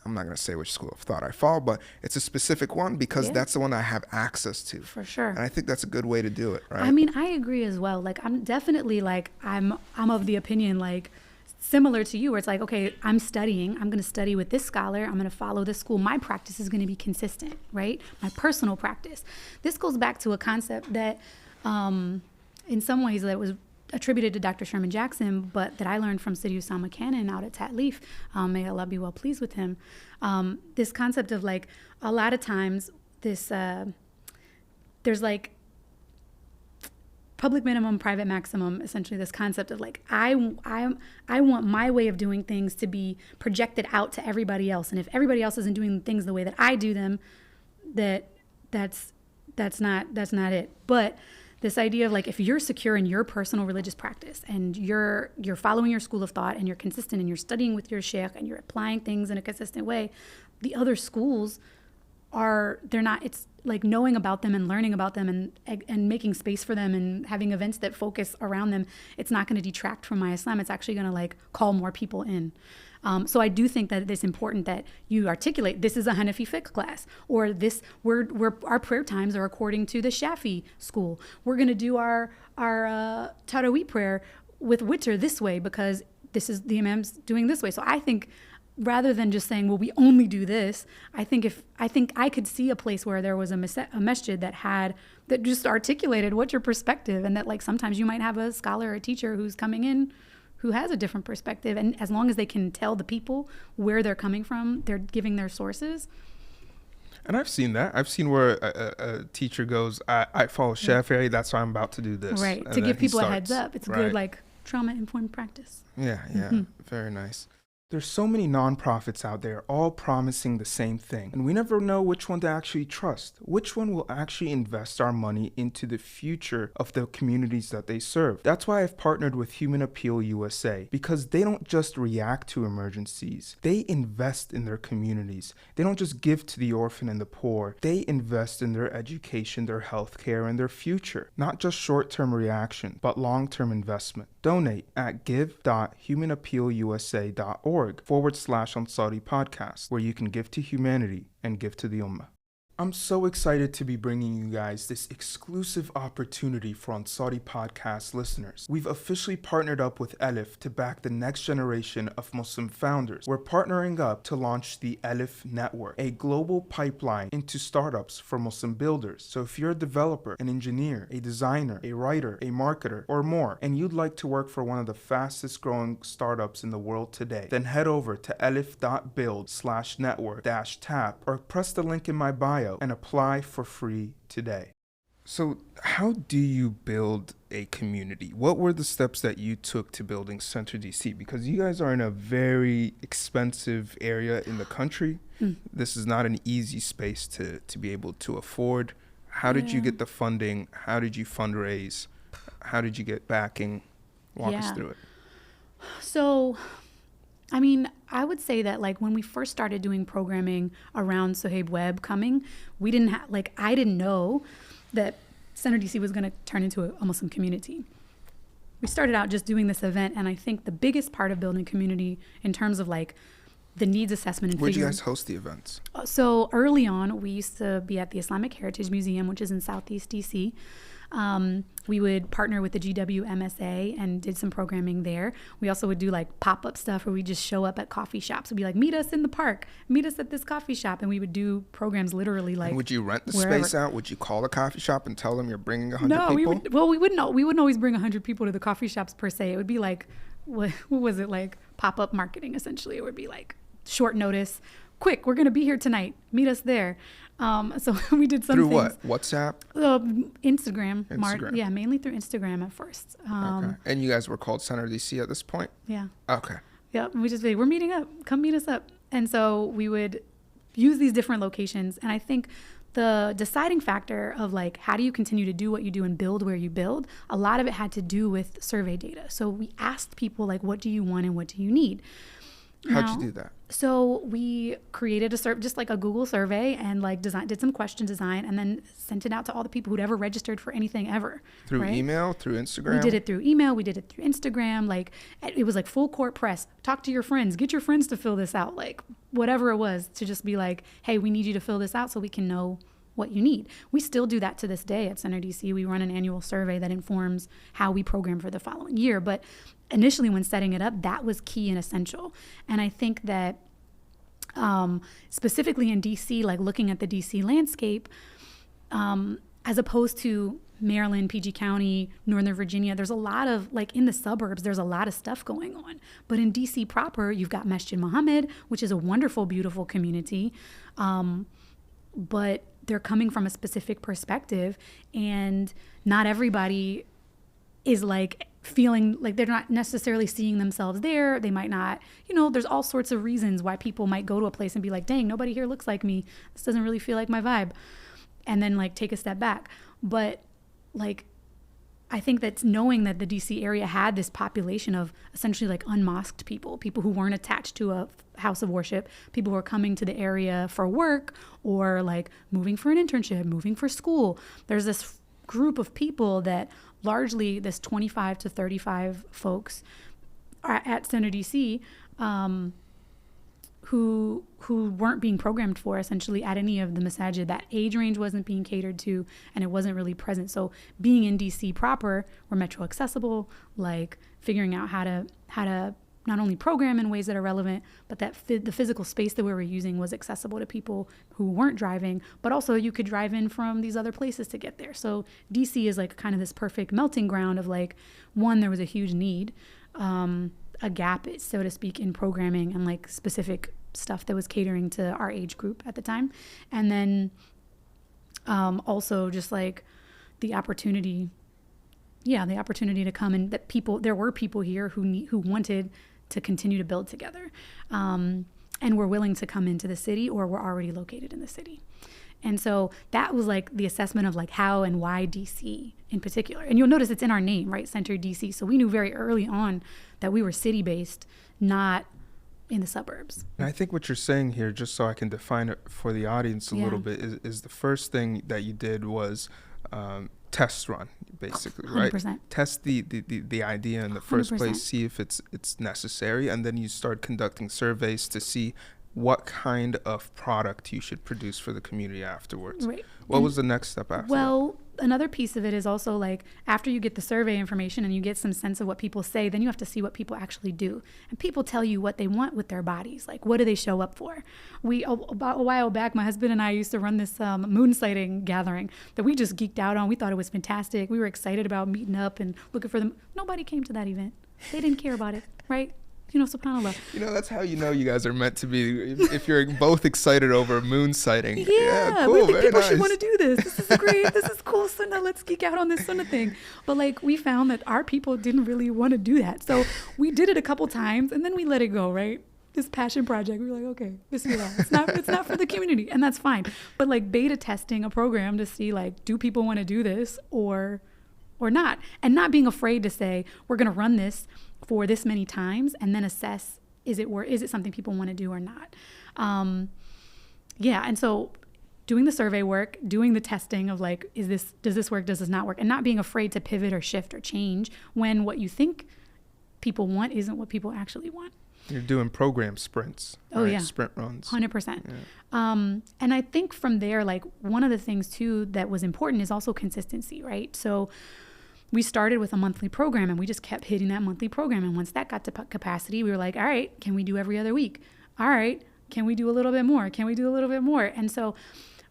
I'm not going to say which school of thought I follow, but it's a specific one, because that's the one I have access to. For sure. And I think that's a good way to do it, right? I mean, I agree as well. Like, I'm definitely like, I'm of the opinion, like, similar to you, where it's like, okay, I'm going to study with this scholar, I'm going to follow this school, my practice is going to be consistent, right? My personal practice. This goes back to a concept that in some ways that was attributed to Dr. Sherman Jackson, but that I learned from Sidi Usama Cannon out at Tatleaf, may Allah be well pleased with him. This concept of like, a lot of times this there's like public minimum, private maximum, essentially this concept of like, I want my way of doing things to be projected out to everybody else. And if everybody else isn't doing things the way that I do them, that's not it. But this idea of like, if you're secure in your personal religious practice and you're following your school of thought and you're consistent and you're studying with your sheikh and you're applying things in a consistent way, the other schools they're not. It's like knowing about them and learning about them and making space for them and having events that focus around them. It's not going to detract from my Islam. It's actually going to like call more people in. So I do think that it's important that you articulate, this is a Hanafi fiqh class, or our prayer times are according to the Shafi school. We're going to do our Taraweeh prayer with witr this way because this is the imam's doing this way. So I think rather than just saying, well, we only do this, I think I could see a place where there was a masjid that just articulated what's your perspective, and that like sometimes you might have a scholar or a teacher who's coming in who has a different perspective, and as long as they can tell the people where they're coming from, they're giving their sources. And I've seen that. I've seen where a teacher goes, I follow Shafi'i, that's why I'm about to do this. Right, and to give people a heads up. It's good like trauma-informed practice. Yeah, very nice. There's so many nonprofits out there all promising the same thing, and we never know which one to actually trust, which one will actually invest our money into the future of the communities that they serve. That's why I've partnered with Human Appeal USA, because they don't just react to emergencies, they invest in their communities. They don't just give to the orphan and the poor, they invest in their education, their healthcare, and their future. Not just short-term reaction, but long-term investment. Donate at give.humanappealusa.org/Ansari podcast, where you can give to humanity and give to the Ummah. I'm so excited to be bringing you guys this exclusive opportunity for Ansari podcast listeners. We've officially partnered up with Elif to back the next generation of Muslim founders. We're partnering up to launch the Elif Network, a global pipeline into startups for Muslim builders. So if you're a developer, an engineer, a designer, a writer, a marketer, or more, and you'd like to work for one of the fastest growing startups in the world today, then head over to elif.build/network-tap or press the link in my bio and apply for free today. So how do you build a community? What were the steps that you took to building Center DC? Because you guys are in a very expensive area in the country. This is not an easy space to be able to afford. How did you get the funding? How did you fundraise? How did you get backing? Walk us through it. So, I mean, I would say that like when we first started doing programming around Sohaib Webb coming, we didn't I didn't know that Center DC was going to turn into a Muslim community. We started out just doing this event, and I think the biggest part of building community in terms of like the needs assessment and where'd you guys host the events? So early on, we used to be at the Islamic Heritage Museum, which is in Southeast DC. We would partner with the GWMSA and did some programming there. We also would do like pop-up stuff where we just show up at coffee shops. We'd be like, meet us in the park, meet us at this coffee shop. And we would do programs literally like, and would you rent the wherever. space out? Would you call the coffee shop and tell them you're bringing 100 people? We wouldn't always bring 100 people to the coffee shops per se. It would be like, what was it, like pop-up marketing essentially. It would be like short notice, quick, we're going to be here tonight, meet us there. So we did some through things. What? WhatsApp? Instagram. Mainly through Instagram at first. Okay. And you guys were called Center DC at this point? Yeah. Okay. Yeah. We just say, we're meeting up. Come meet us up. And so we would use these different locations. And I think the deciding factor of like, how do you continue to do what you do and build where you build? A lot of it had to do with survey data. So we asked people like, what do you want and what do you need? How'd you do that? So we created just like a Google survey and like did some question design and then sent it out to all the people who'd ever registered for anything ever. Through email, through Instagram? We did it through email. We did it through Instagram. Like it was like full court press. Talk to your friends. Get your friends to fill this out. Like whatever it was, to just be like, hey, we need you to fill this out so we can know what you need. We still do that to this day at Center DC. We run an annual survey that informs how we program for the following year. But initially when setting it up, that was key and essential. And I think that specifically in DC, like looking at the DC landscape, as opposed to Maryland, PG County, Northern Virginia, there's a lot of, like in the suburbs, there's a lot of stuff going on. But in DC proper, you've got Masjid Muhammad, which is a wonderful, beautiful community. But they're coming from a specific perspective, and not everybody is like feeling like they're not necessarily seeing themselves there. They might not, there's all sorts of reasons why people might go to a place and be like, dang, nobody here looks like me. This doesn't really feel like my vibe. And then like take a step back. But like I think that's knowing that the DC area had this population of essentially like unmosqued people who weren't attached to a house of worship, people who were coming to the area for work or like moving for an internship, moving for school. There's this group of people that largely this 25 to 35 folks are at Center DC who weren't being programmed for essentially at any of the masajid. That age range wasn't being catered to, and it wasn't really present. So being in DC proper, we're metro accessible, like figuring out how to not only program in ways that are relevant, but that the physical space that we were using was accessible to people who weren't driving, but also you could drive in from these other places to get there. So DC is like kind of this perfect melting ground of like, one, there was a huge need, a gap, so to speak, in programming and like specific stuff that was catering to our age group at the time. And then also just like the opportunity to come, and that there were people here who wanted to continue to build together and were willing to come into the city or were already located in the city. And so that was like the assessment of like how and why DC in particular. And you'll notice it's in our name, right? Center DC. So we knew very early on that we were city-based, not in the suburbs. And I think what you're saying here, just so I can define it for the audience a little bit, is the first thing that you did was test run, basically, 100%. Right? Test the idea in the first 100%. Place, see if it's necessary, and then you start conducting surveys to see what kind of product you should produce for the community afterwards. Right. What was the next step after that? Another piece of it is also like after you get the survey information and you get some sense of what people say, then you have to see what people actually do. And people tell you what they want with their bodies. Like, what do they show up for? About a while back, my husband and I used to run this moon sighting gathering that we just geeked out on. We thought it was fantastic. We were excited about meeting up and looking for them. Nobody came to that event. They didn't care about it, right? SubhanAllah. That's how you guys are meant to be. If you're both excited over moon sighting. Yeah, cool, we think people should want to do this. This is great. This is cool sunnah. Let's geek out on this sunnah thing. But like we found that our people didn't really want to do that. So we did it a couple times and then we let it go, right? This passion project, we were like, okay, bismillah. It's not for the community, and that's fine. But like beta testing a program to see like, do people want to do this or not? And not being afraid to say, we're going to run this for this many times and then assess, is it something people want to do or not? And so doing the survey work, doing the testing of like, does this work, does this not work? And not being afraid to pivot or shift or change when what you think people want isn't what people actually want. You're doing program sprints. Oh, right? Yeah. Sprint runs. 100%. Yeah. And I think from there, like one of the things too that was important is also consistency, right? So we started with a monthly program and we just kept hitting that monthly program. And once that got to capacity, we were like, all right, can we do every other week? All right, can we do a little bit more? Can we do a little bit more? And so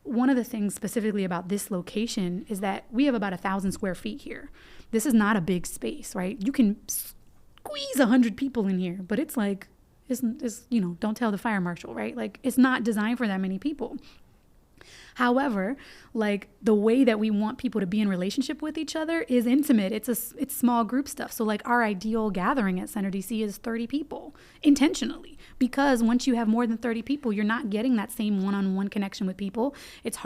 one of the things specifically about this location is that we have about 1,000 square feet here. This is not a big space, right? You can squeeze 100 people in here, but it's like, don't tell the fire marshal, right? Like it's not designed for that many people. However, like the way that we want people to be in relationship with each other is intimate. It's small group stuff. So like our ideal gathering at Center DC is 30 people intentionally, because once you have more than 30 people, you're not getting that same one-on-one connection with people. It's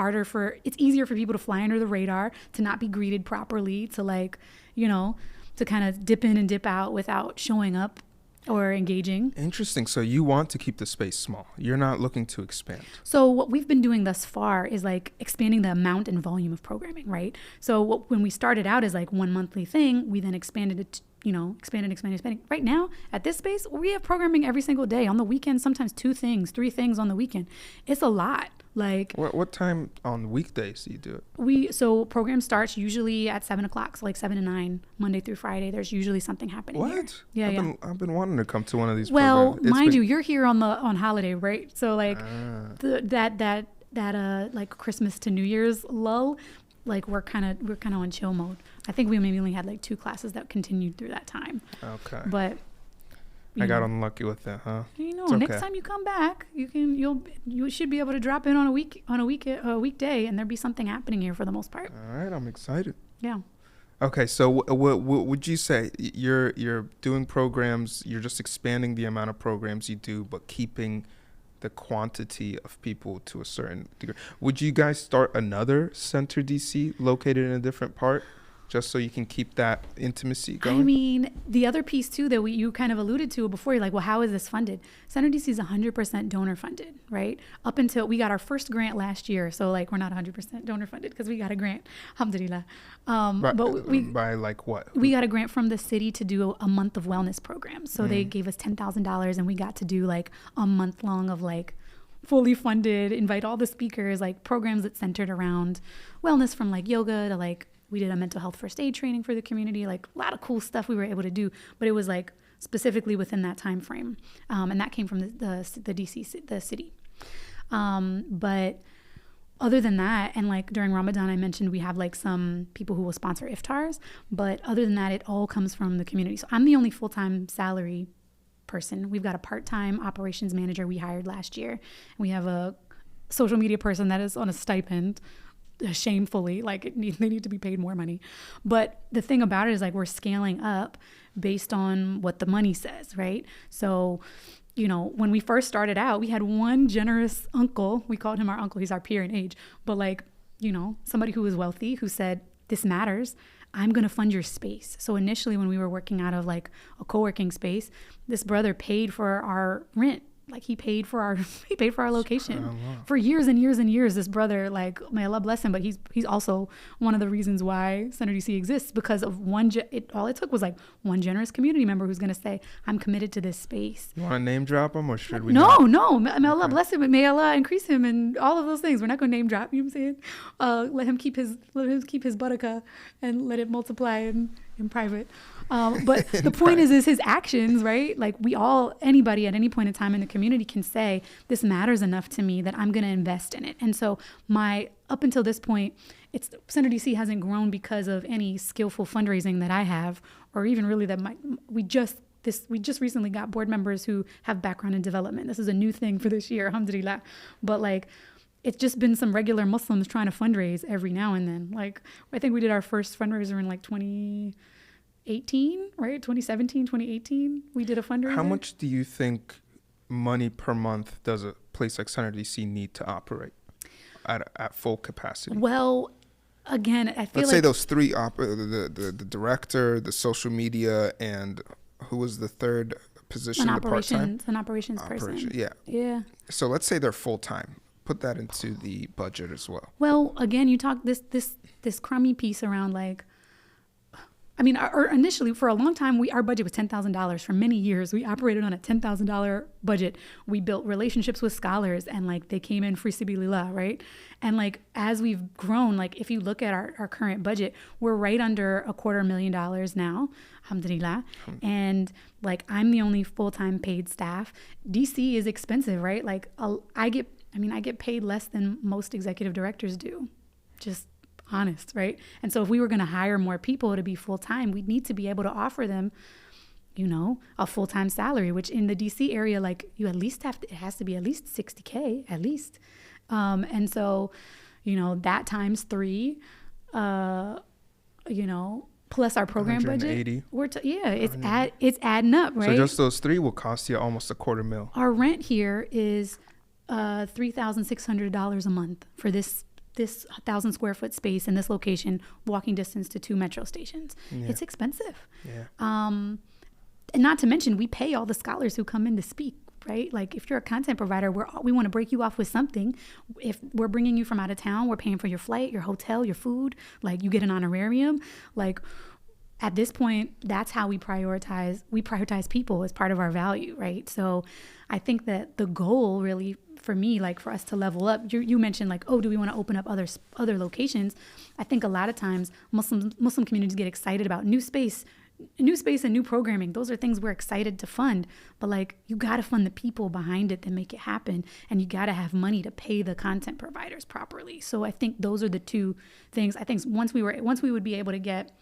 easier for people to fly under the radar, to not be greeted properly, to like, to kind of dip in and dip out without showing up or engaging. Interesting. So you want to keep the space small. You're not looking to expand. So what we've been doing thus far is like expanding the amount and volume of programming, right? So when we started out as like one monthly thing, we then expanded it, expanding. Right now at this space, we have programming every single day. On the weekend, sometimes 2 things, 3 things on the weekend. It's a lot. Like what time on weekdays do you do it? So program starts usually at 7:00, so like 7 to 9, Monday through Friday. There's usually something happening. What? Here. I've been wanting to come to one of these. Well, mind you, you're here on holiday, right? So like that like Christmas to New Year's lull, like we're kind of on chill mode. I think we maybe only had like 2 classes that continued through that time. Okay. But I got unlucky with that, huh? Next time you come back, you should be able to drop in on a weekday, and there'll be something happening here for the most part. All right, I'm excited. Yeah. Okay, so what would you say? You're doing programs. You're just expanding the amount of programs you do, but keeping the quantity of people to a certain degree. Would you guys start another Center DC located in a different part? just so you can keep that intimacy going? I mean, the other piece too that you kind of alluded to before, you're like, well, how is this funded? Center DC is 100% donor funded, right? Up until we got our first grant last year. So like, we're not 100% donor funded because we got a grant, alhamdulillah. But by like what? We got a grant from the city to do a month of wellness programs. So they gave us $10,000 and we got to do like a month long of like fully funded, invite all the speakers, like programs that centered around wellness, from like yoga to like, we did a mental health first aid training for the community, like a lot of cool stuff we were able to do, but it was like specifically within that time frame. And that came from the DC, the city. But other than that, and like during Ramadan, I mentioned we have like some people who will sponsor iftars, but other than that, it all comes from the community. So I'm the only full-time salary person. We've got a part-time operations manager we hired last year. And we have a social media person that is on a stipend, shamefully, like they need to be paid more money. But the thing about it is like we're scaling up based on what the money says, right? So, you know, when we first started out, we had one generous uncle. We called him our uncle. He's our peer in age. But like, you know, somebody who was wealthy who said, this matters. I'm going to fund your space. So initially when we were working out of like a co-working space, this brother paid for our rent. Like he paid for our location for years and years and years. This brother, like, may Allah bless him, but he's also one of the reasons why Center DC exists, because of all it took was like one generous community member who's going to say, I'm committed to this space. You want to name drop him, or should we? No. May Allah bless him, and may Allah increase him, and all of those things. We're not going to name drop. You know what I'm saying? Let him keep his barakah and let it multiply in private. But the point is his actions, right? Like anybody at any point in time in the community can say, this matters enough to me that I'm going to invest in it. And so up until this point, Center DC hasn't grown because of any skillful fundraising that I have, or even really that we just recently got board members who have background in development. This is a new thing for this year, alhamdulillah. But like, it's just been some regular Muslims trying to fundraise every now and then. Like, I think we did our first fundraiser in like 2018, right? 2017, 2018, we did a fundraiser. How much do you think money per month does a place like Center DC need to operate at full capacity? Well, again, I feel Let's say those three, the director, the social media, and who was the third position? An operations person. Yeah. So let's say they're full-time. Put that into the budget as well. Well, again, you talk this crummy piece around like, I mean, initially for a long time, our budget was $10,000. For many years, we operated on a $10,000 budget. We built relationships with scholars, and like they came in free sabilillah, right? And like as we've grown, like if you look at our current budget, we're right under $250,000 now, alhamdulillah. And like I'm the only full-time paid staff. DC is expensive, right? Like I get paid less than most executive directors do. Just honest, right? And so if we were going to hire more people to be full-time, we'd need to be able to offer them, you know, a full-time salary, which in the DC area, like you at least it has to be at least $60K at least. And so, you know, that times 3, you know, plus our program budget, it's adding up, right? So just those 3 will cost you almost $250,000. Our rent here is $3,600 a month for this 1,000 square foot space in this location, walking distance to 2 metro stations. Yeah. It's expensive. Yeah. And not to mention, we pay all the scholars who come in to speak, right? Like if you're a content provider, we want to break you off with something. If we're bringing you from out of town, we're paying for your flight, your hotel, your food, like you get an honorarium. Like at this point, that's how we prioritize people as part of our value, right? So I think that the goal really for me, like for us to level up, you mentioned like, oh, do we want to open up other locations? I think a lot of times Muslim communities get excited about new space and new programming. Those are things we're excited to fund, but like you got to fund the people behind it that make it happen, and you got to have money to pay the content providers properly. So I think those are the two things. I think once we would be able to get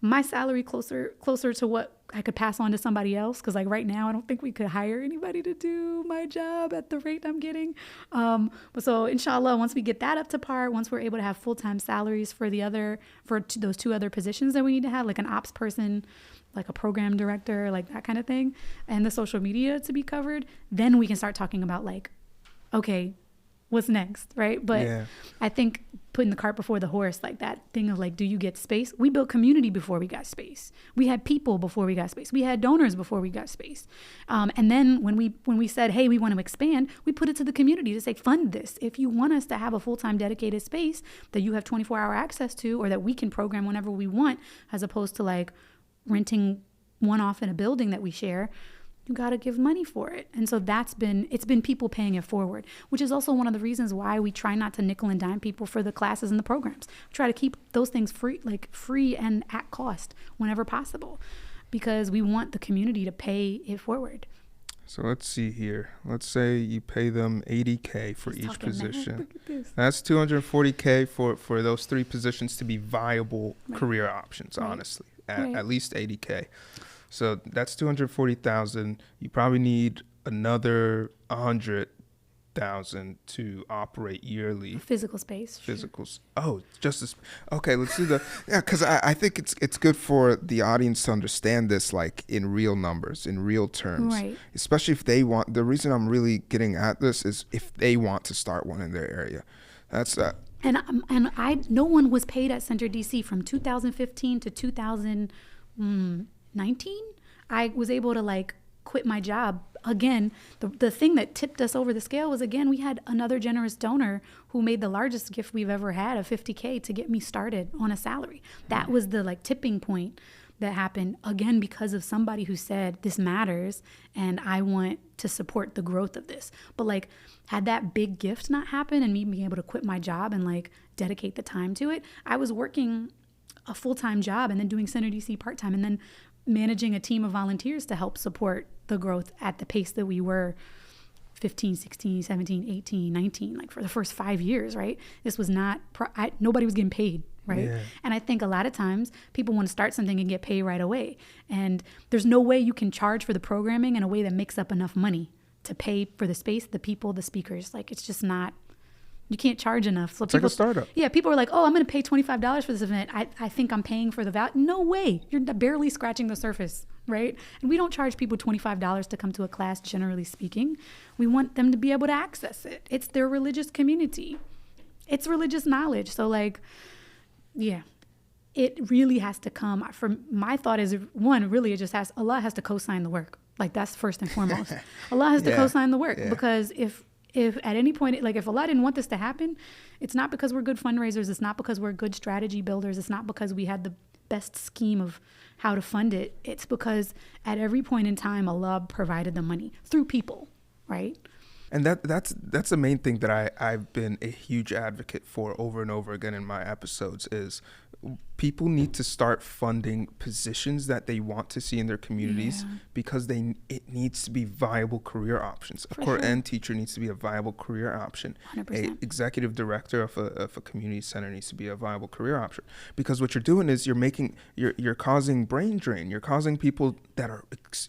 my salary closer to what I could pass on to somebody else, because like right now I don't think we could hire anybody to do my job at the rate I'm getting. But so inshallah, once we get that up to par, once we're able to have full-time salaries for those 2 other positions that we need to have, like an ops person, like a program director, like that kind of thing, and the social media to be covered, then we can start talking about like, okay, what's next, right? But Yeah. I think putting the cart before the horse, like that thing of like, do you get space? We built community before we got space. We had people before we got space. We had donors before we got space. And then when we said, hey, we want to expand, we put it to the community to say, fund this. If you want us to have a full-time dedicated space that you have 24-hour access to, or that we can program whenever we want, as opposed to like renting one off in a building that we share, you got to give money for it. And so it's been people paying it forward, which is also one of the reasons why we try not to nickel and dime people for the classes and the programs. We try to keep those things free and at cost whenever possible, because we want the community to pay it forward. So let's see here. Let's say you pay them $80K for each position. Look at this. That's $240K for those 3 positions to be viable career options, Right. honestly, Right. at least $80K. So that's $240,000. You probably need another $100,000 to operate yearly. Physical space. Physicals. Oh, just as okay. Let's do because I think it's good for the audience to understand this, like in real numbers, in real terms. Right. Especially if they want. The reason I'm really getting at this is if they want to start one in their area. That's No one was paid at Center DC from 2015 to 2019. I was able to like quit my job. Again, the thing that tipped us over the scale was, again, we had another generous donor who made the largest gift we've ever had of $50K to get me started on a salary. That was the like tipping point that happened, again, because of somebody who said, this matters and I want to support the growth of this. But like, had that big gift not happened and me being able to quit my job and like dedicate the time to it, I was working a full-time job and then doing Center DC part-time and then managing a team of volunteers to help support the growth at the pace that we were 15, 16, 17, 18, 19, like for the first 5 years, right? This was not, nobody was getting paid, right? Yeah. And I think a lot of times people want to start something and get paid right away. And there's no way you can charge for the programming in a way that makes up enough money to pay for the space, the people, the speakers. Like, it's just not, you can't charge enough. So it's like a startup. Yeah, people are like, oh, I'm going to pay $25 for this event. I think I'm paying for the value. No way. You're barely scratching the surface, right? And we don't charge people $25 to come to a class, generally speaking. We want them to be able to access it. It's their religious community. It's religious knowledge. So like, yeah, it really has to come. My thought is, one, really it just has, Allah has to co-sign the work. Like, that's first and foremost. Allah has to co-sign the work, because if at any point, like if Allah didn't want this to happen, it's not because we're good fundraisers. It's not because we're good strategy builders. It's not because we had the best scheme of how to fund it. It's because at every point in time, Allah provided the money through people, right? And that's the main thing that I've been a huge advocate for over and over again in my episodes is people need to start funding positions that they want to see in their communities, because it needs to be viable career options. A Quran teacher needs to be a viable career option. 100%. A executive director of a community center needs to be a viable career option, because what you're doing is you're causing brain drain. You're causing people that are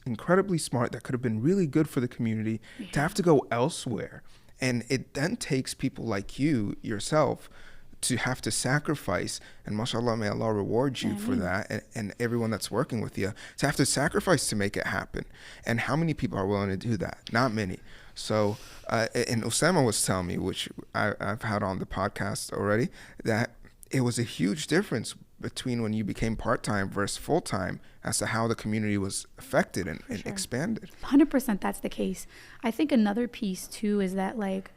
incredibly smart, that could have been really good for the community, to have to go elsewhere. And it then takes people like you yourself to have to sacrifice, and mashallah, may Allah reward you for that, and everyone that's working with you, to have to sacrifice to make it happen. And how many people are willing to do that? Not many. So, and Osama was telling me, which I've had on the podcast already, that it was a huge difference between when you became part-time versus full-time as to how the community was affected and expanded. 100% that's the case. I think another piece too is that like,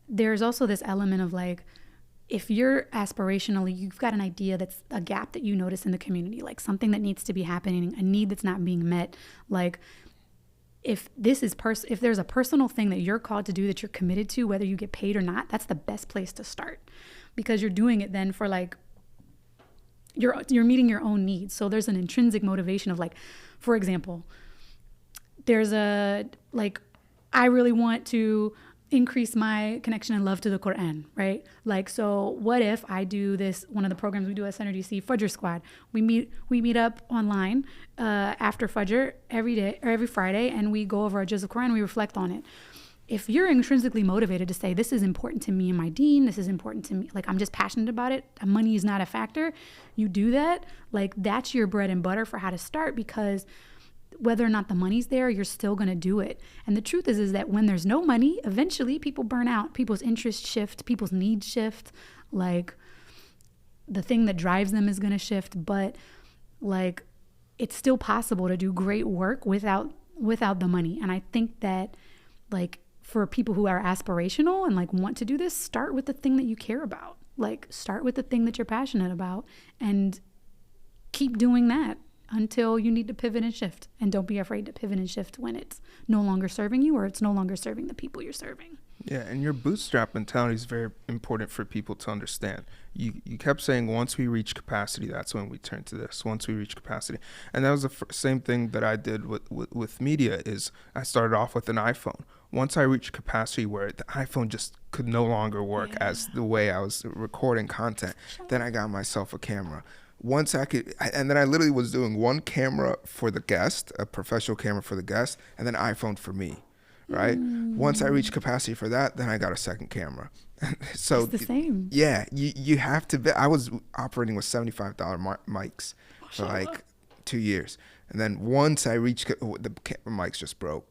there's also this element of like, if you're aspirationally, you've got an idea that's a gap that you notice in the community, like something that needs to be happening, a need that's not being met. Like, if this is if there's a personal thing that you're called to do that you're committed to, whether you get paid or not, that's the best place to start, because you're doing it then for like, you're meeting your own needs. So there's an intrinsic motivation of like, for example, there's a like, I really want to increase my connection and love to the Quran, right? Like, so what if I do this, one of the programs we do at Center DC, Fajr Squad. We meet up online after Fajr every day or every Friday, and we go over our juz of Quran and we reflect on it. If you're intrinsically motivated to say, this is important to me and my deen, this is important to me, like I'm just passionate about it, money is not a factor, you do that, like that's your bread and butter for how to start, because whether or not the money's there, you're still going to do it. And the truth is that when there's no money, eventually people burn out, people's interests shift, people's needs shift. Like, the thing that drives them is going to shift, but like, it's still possible to do great work without the money. And I think that, like, for people who are aspirational and like want to do this, start with the thing that you care about. Like, start with the thing that you're passionate about and keep doing that until you need to pivot and shift. And don't be afraid to pivot and shift when it's no longer serving you or it's no longer serving the people you're serving. Yeah, and your bootstrap mentality is very important for people to understand. You kept saying, once we reach capacity, that's when we turn to this. Once we reach capacity. And that was the same thing that I did with media. Is I started off with an iPhone. Once I reached capacity where the iPhone just could no longer work as the way I was recording content, then I got myself a camera. Once and then I literally was doing one camera for the guest, a professional camera for the guest, and then iPhone for me. Right. Once I reached capacity for that, then I got a second camera. So it's the same. Yeah, you have to. I was operating with $75 mics for like 2 years, and then once I reached the mics just broke.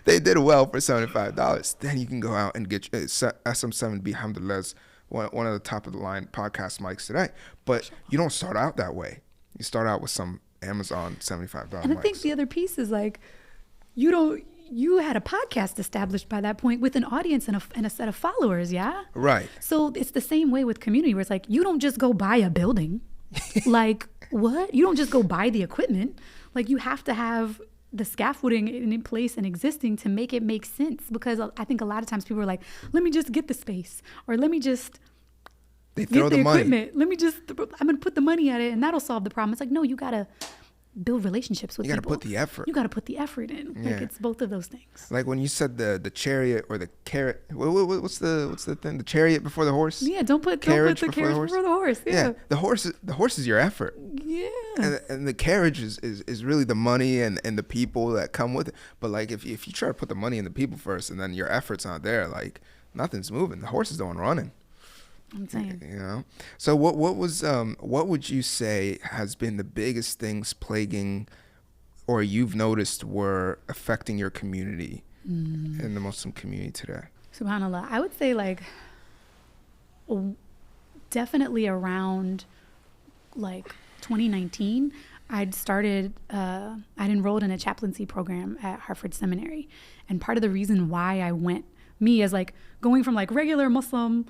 They did well for $75. Then you can go out and get SM7B, alhamdulillah, one of the top of the line podcast mics today. But you don't start out that way. You start out with some Amazon $75 mics. And I think the other piece is like, you had a podcast established by that point with an audience and a set of followers, yeah? Right. So it's the same way with community, where it's like, you don't just go buy a building. Like, what? You don't just go buy the equipment. Like, you have to have the scaffolding in place and existing to make it make sense. Because I think a lot of times people are like, let me just get the space, or let me just get the equipment. I'm going to put the money at it and that'll solve the problem. It's like, no, you got to build relationships with people. You got to put the effort. You got to put the effort in. Yeah. Like, it's both of those things. Like when you said the chariot or the carrot. What's the thing? The chariot before the horse? Yeah, don't put the carriage before the horse. Yeah. The horse is your effort. Yeah. And the carriage is really the money and the people that come with it. But like if you try to put the money and the people first and then your effort's not there, like nothing's moving. The horse is the one running. I'm saying. You know. So what would you say has been the biggest things plaguing, or you've noticed were affecting your community in the Muslim community today? SubhanAllah, I would say like definitely around like 2019. I'd enrolled in a chaplaincy program at Hartford Seminary, and part of the reason why I went, me as like going from like regular Muslim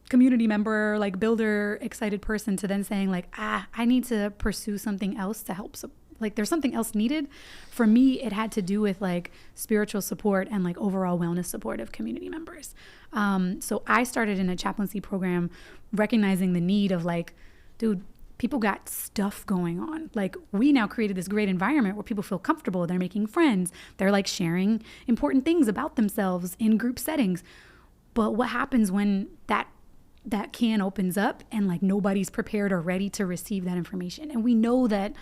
community member, like builder, excited person, to then saying like, I need to pursue something else to help. Like there's something else needed. For me, it had to do with like spiritual support and like overall wellness support of community members. So I started in a chaplaincy program, recognizing the need of like, dude, people got stuff going on. Like, we now created this great environment where people feel comfortable. They're making friends. They're like sharing important things about themselves in group settings. But what happens when that can opens up and like nobody's prepared or ready to receive that information? And we know that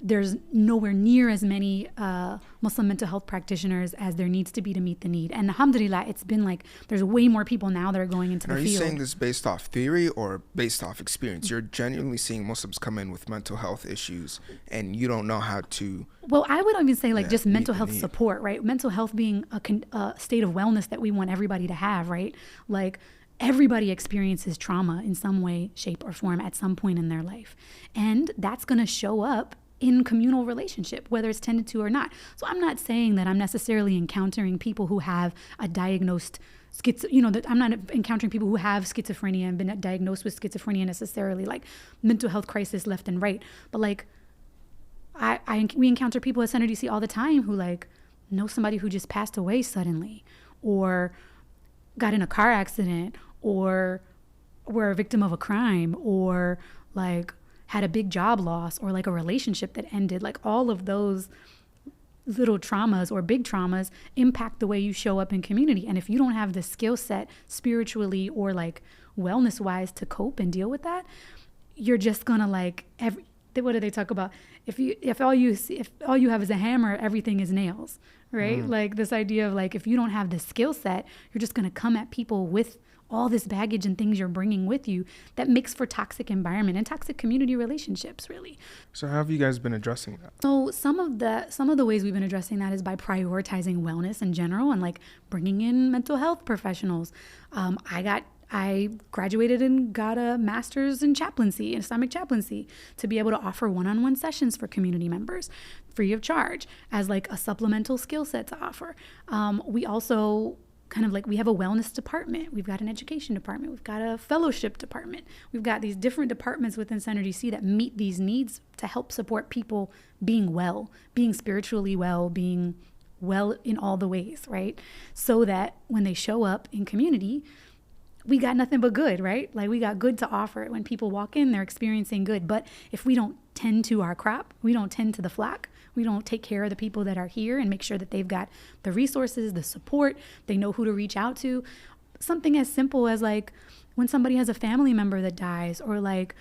there's nowhere near as many Muslim mental health practitioners as there needs to be to meet the need. And alhamdulillah, it's been like there's way more people now that are going into the field. Are you saying this based off theory or based off experience? You're genuinely seeing Muslims come in with mental health issues and you don't know how to... Well, I would even say like just mental health support, right? Mental health being a state of wellness that we want everybody to have, right? Like, everybody experiences trauma in some way, shape, or form at some point in their life. And that's going to show up in communal relationship, whether it's tended to or not. So I'm not saying that I'm necessarily encountering people who have a diagnosed that I'm not encountering people who have schizophrenia and been diagnosed with schizophrenia necessarily, like mental health crisis left and right. But like, we encounter people at Center DC all the time who like know somebody who just passed away suddenly, or got in a car accident, or were a victim of a crime, or like had a big job loss, or like a relationship that ended. Like, all of those little traumas or big traumas impact the way you show up in community. And if you don't have the skill set spiritually or like wellness wise to cope and deal with that, you're just gonna like what do they talk about? If all you have is a hammer, everything is nails, right? Like this idea of like, if you don't have the skill set, you're just going to come at people with all this baggage and things you're bringing with you that makes for toxic environment and toxic community relationships, really. So how have you guys been addressing that? So some of the ways we've been addressing that is by prioritizing wellness in general and like bringing in mental health professionals. I graduated and got a master's in chaplaincy, in Islamic chaplaincy, to be able to offer one-on-one sessions for community members free of charge as like a supplemental skill set to offer. We also we have a wellness department. We've got an education department. We've got a fellowship department. We've got these different departments within Center DC that meet these needs to help support people being well, being spiritually well, being well in all the ways, right? So that when they show up in community, we got nothing but good, right? Like we got good to offer. When people walk in, they're experiencing good. But if we don't tend to our crop, we don't tend to the flock, we don't take care of the people that are here and make sure that they've got the resources, the support, they know who to reach out to. Something as simple as like when somebody has a family member that dies, or like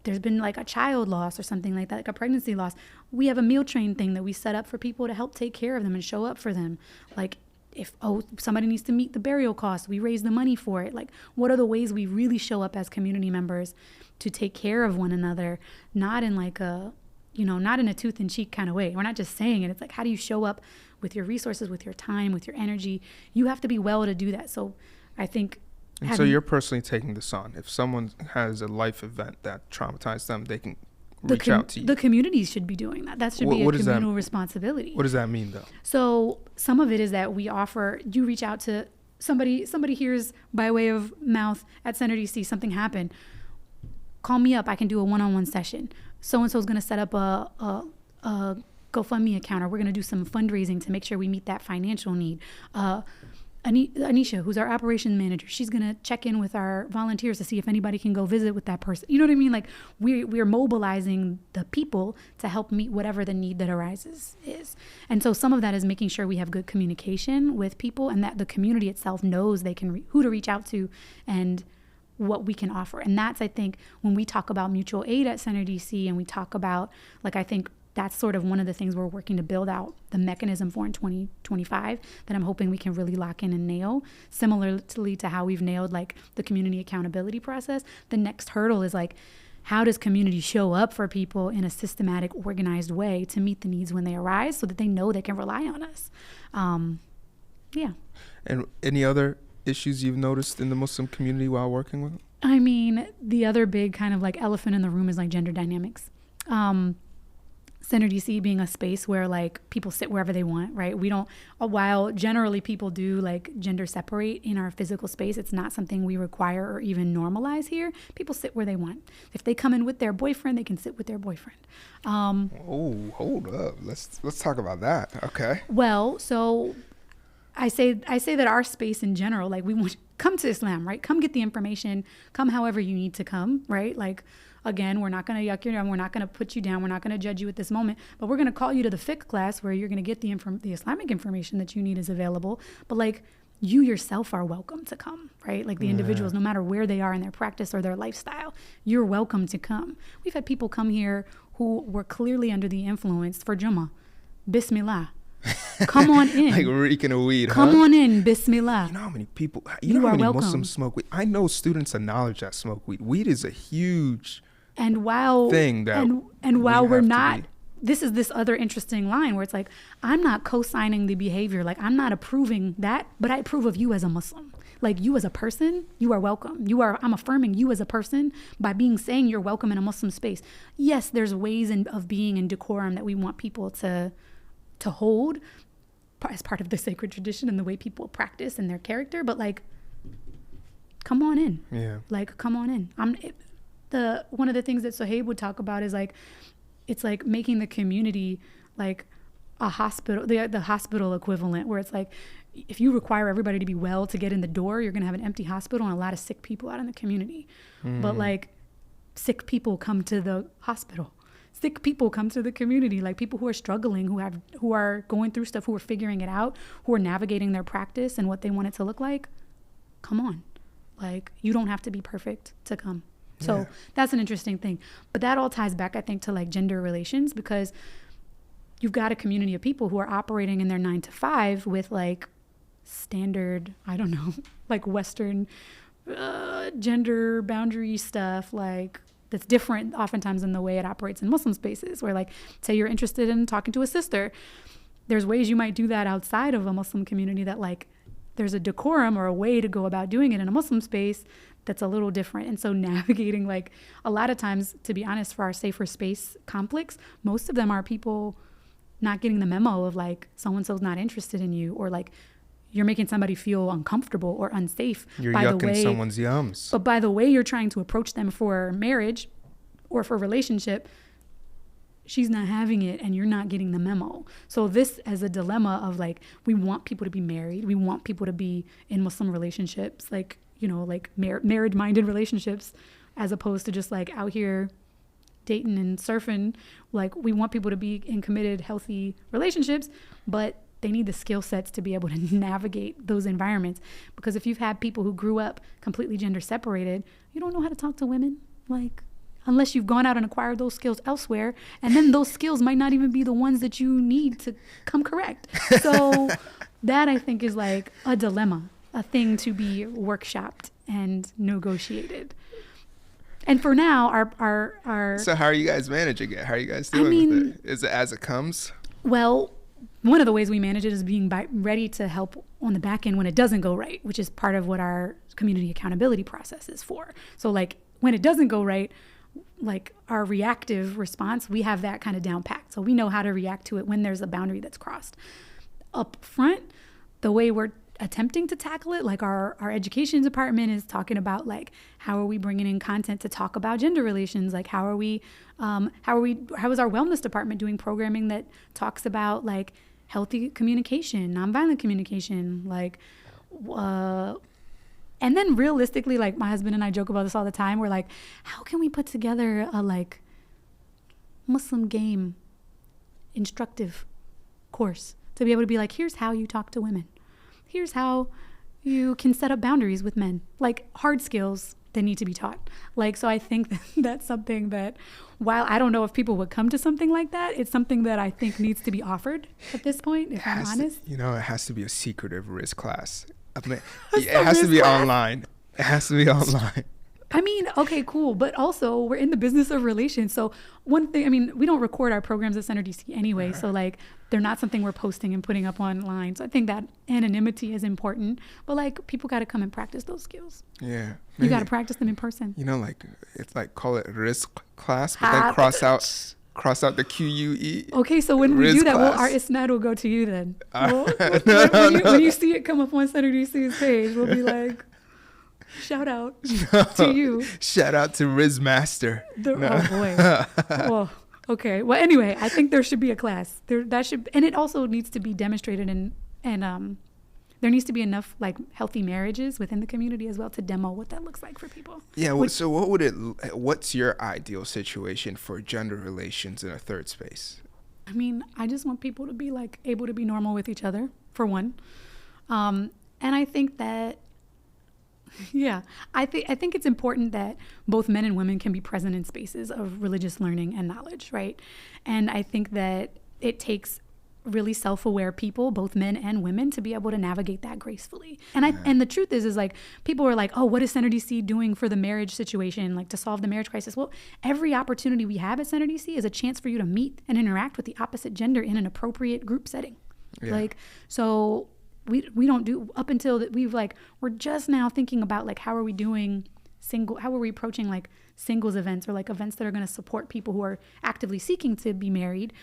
there's been like a child loss or something like that, like a pregnancy loss. We have a meal train thing that we set up for people to help take care of them and show up for them. Like if somebody needs to meet the burial costs, we raise the money for it. Like what are the ways we really show up as community members to take care of one another, not in like a, not in a tooth and cheek kind of way. We're not just saying it. It's like, how do you show up with your resources, with your time, with your energy? You have to be well to do that. So I think. So you're personally taking this on. If someone has a life event that traumatized them, they can reach out to you. The communities should be doing that. That should be a communal responsibility. What does that mean, though? So some of it is that we offer, you reach out to somebody hears by way of mouth at Center DC, something happened. Call me up. I can do a one-on-one session. So-and-so is going to set up a GoFundMe account, or we're going to do some fundraising to make sure we meet that financial need. Anisha, who's our operations manager, she's going to check in with our volunteers to see if anybody can go visit with that person. You know what I mean? Like we're mobilizing the people to help meet whatever the need that arises is. And so some of that is making sure we have good communication with people and that the community itself knows they can who to reach out to and what we can offer. And that's, I think, when we talk about mutual aid at Center DC and we talk about, like, I think that's sort of one of the things we're working to build out the mechanism for in 2025 that I'm hoping we can really lock in and nail. Similarly to how we've nailed like the community accountability process, the next hurdle is like, how does community show up for people in a systematic, organized way to meet the needs when they arise so that they know they can rely on us? Yeah. And any other issues you've noticed in the Muslim community while working with them? I mean, the other big kind of like elephant in the room is like gender dynamics. Center DC being a space where like people sit wherever they want, right? We don't, while generally people do like gender separate in our physical space, it's not something we require or even normalize here. People sit where they want. If they come in with their boyfriend, they can sit with their boyfriend. Hold up. Let's talk about that. Okay. Well, so I say that our space in general, like we want, come to Islam, right? Come get the information, come however you need to come, right? Like, again, we're not going to yuck your yum. We're not going to put you down. We're not going to judge you at this moment, but we're going to call you to the fiqh class where you're going to get the Islamic information that you need is available. But like you yourself are welcome to come, right? Like the individuals, no matter where they are in their practice or their lifestyle, you're welcome to come. We've had people come here who were clearly under the influence for Jummah. Bismillah. Come on in. Like reeking of weed, Come on in, Bismillah. You know how many people, you know how many welcome. Muslims smoke weed? I know students of knowledge that smoke weed. Weed is a huge thing that and while we're not, this is this other interesting line where it's like, I'm not co-signing the behavior. Like I'm not approving that, but I approve of you as a Muslim. Like you as a person, you are welcome. I'm affirming you as a person by saying you're welcome in a Muslim space. Yes, there's ways of being in decorum that we want people to hold as part of the sacred tradition and the way people practice and their character, but like, come on in. Yeah. Like, come on in. One of the things that Sohaib would talk about is like, it's like making the community like a hospital, the hospital equivalent, where it's like, if you require everybody to be well to get in the door, you're going to have an empty hospital and a lot of sick people out in the community. But like, sick people come to the hospital. Sick people come to the community, like people who are struggling, who are going through stuff, who are figuring it out, who are navigating their practice and what they want it to look like. Come on. Like, you don't have to be perfect to come. So that's an interesting thing. But that all ties back, I think, to like gender relations, because you've got a community of people who are operating in their 9 to 5 with like standard, I don't know, like Western gender boundary stuff, like that's different oftentimes in the way it operates in Muslim spaces, where like, say you're interested in talking to a sister, there's ways you might do that outside of a Muslim community that like there's a decorum or a way to go about doing it in a Muslim space that's a little different. And so navigating, like a lot of times, to be honest, for our safer space conflicts, most of them are people not getting the memo of like so-and-so's not interested in you, or like you're making somebody feel uncomfortable or unsafe. You're yucking someone's yums. But by the way you're trying to approach them for marriage or for relationship, she's not having it and you're not getting the memo. So this as a dilemma of like, we want people to be married. We want people to be in Muslim relationships, like, you know, like marriage-minded relationships, as opposed to just like out here dating and surfing. Like we want people to be in committed, healthy relationships, but they need the skill sets to be able to navigate those environments. Because if you've had people who grew up completely gender separated, you don't know how to talk to women, like, unless you've gone out and acquired those skills elsewhere. And then those skills might not even be the ones that you need to come correct. So that, I think, is like a dilemma, a thing to be workshopped and negotiated. And for now, our So how are you guys managing it? How are you guys doing with it? Is it as it comes? Well, one of the ways we manage it is being ready to help on the back end when it doesn't go right, which is part of what our community accountability process is for. So like when it doesn't go right, like our reactive response, we have that kind of down packed. So we know how to react to it when there's a boundary that's crossed. Up front, the way we're attempting to tackle it, like our education department is talking about like, how are we bringing in content to talk about gender relations? Like how is our wellness department doing programming that talks about like healthy communication, nonviolent communication, like, and then realistically, like my husband and I joke about this all the time. We're like, how can we put together a like Muslim game instructive course to be able to be like, here's how you talk to women. Here's how you can set up boundaries with men, like hard skills that need to be taught. Like, so I think that's something that, while I don't know if people would come to something like that, it's something that I think needs to be offered at this point, if I'm honest. It has to be a secretive risk class. I mean, it has to be online. It has to be online. I mean, okay, cool. But also we're in the business of relations. So one thing, I mean, we don't record our programs at Center DC anyway. So like, they're not something we're posting and putting up online. So I think that anonymity is important, but like people got to come and practice those skills. Yeah. You got to practice them in person. You know, like it's like, call it risk class, but then cross out the QUE. Okay, so when we do that, our isnad will go to you then. When you see it come up on Center DC's page, we'll be like, shout out to you. Shout out to Riz Master. Oh boy. Well, okay. Well, anyway, I think there should be a class. And it also needs to be demonstrated, and there needs to be enough like healthy marriages within the community as well to demo what that looks like for people. Yeah. So what's your ideal situation for gender relations in a third space? I mean, I just want people to be like able to be normal with each other, for one. And I think that, yeah, I think it's important that both men and women can be present in spaces of religious learning and knowledge, right? And I think that it takes really self-aware people, both men and women, to be able to navigate that gracefully. And the truth is like, people are like, oh, what is Center DC doing for the marriage situation, like to solve the marriage crisis? Well, every opportunity we have at Center DC is a chance for you to meet and interact with the opposite gender in an appropriate group setting. Yeah. Like, so we don't do, up until that, we're just now thinking about like, how are we approaching like singles events, or like events that are going to support people who are actively seeking to be married.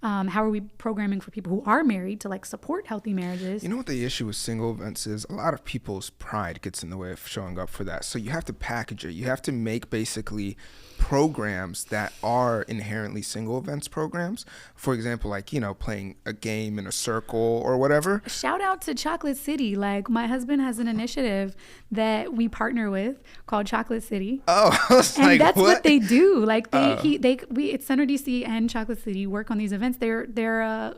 How are we programming for people who are married to like support healthy marriages? You know what the issue with single events is? A lot of people's pride gets in the way of showing up for that. So you have to package it. You have to make basically programs that are inherently single events programs. For example, like, playing a game in a circle or whatever. Shout out to Chocolate City. Like, my husband has an initiative that we partner with called Chocolate City. Oh, I was and like, that's what they do. Like we it's Center DC and Chocolate City work on these events. They're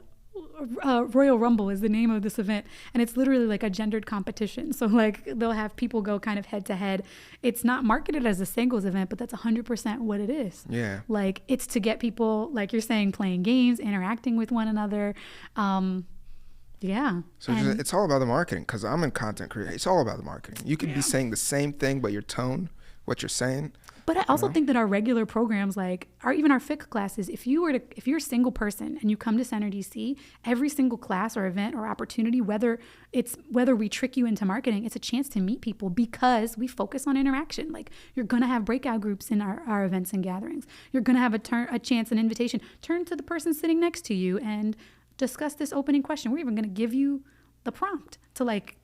Royal Rumble is the name of this event, and it's literally like a gendered competition. So like they'll have people go kind of head to head. It's not marketed as a singles event, but that's 100% what it is. Yeah. Like it's to get people, like you're saying, playing games, interacting with one another. Yeah. So it's all about the marketing, because I'm in content creation. It's all about the marketing. You could be saying the same thing, but your tone, what you're saying. But I also think that our regular programs, like even our fiqh classes, if you're a single person and you come to Center DC, every single class or event or opportunity, whether we trick you into marketing, it's a chance to meet people, because we focus on interaction. Like you're gonna have breakout groups in our events and gatherings. You're gonna have a chance, an invitation. Turn to the person sitting next to you and discuss this opening question. We're even gonna give you the prompt to like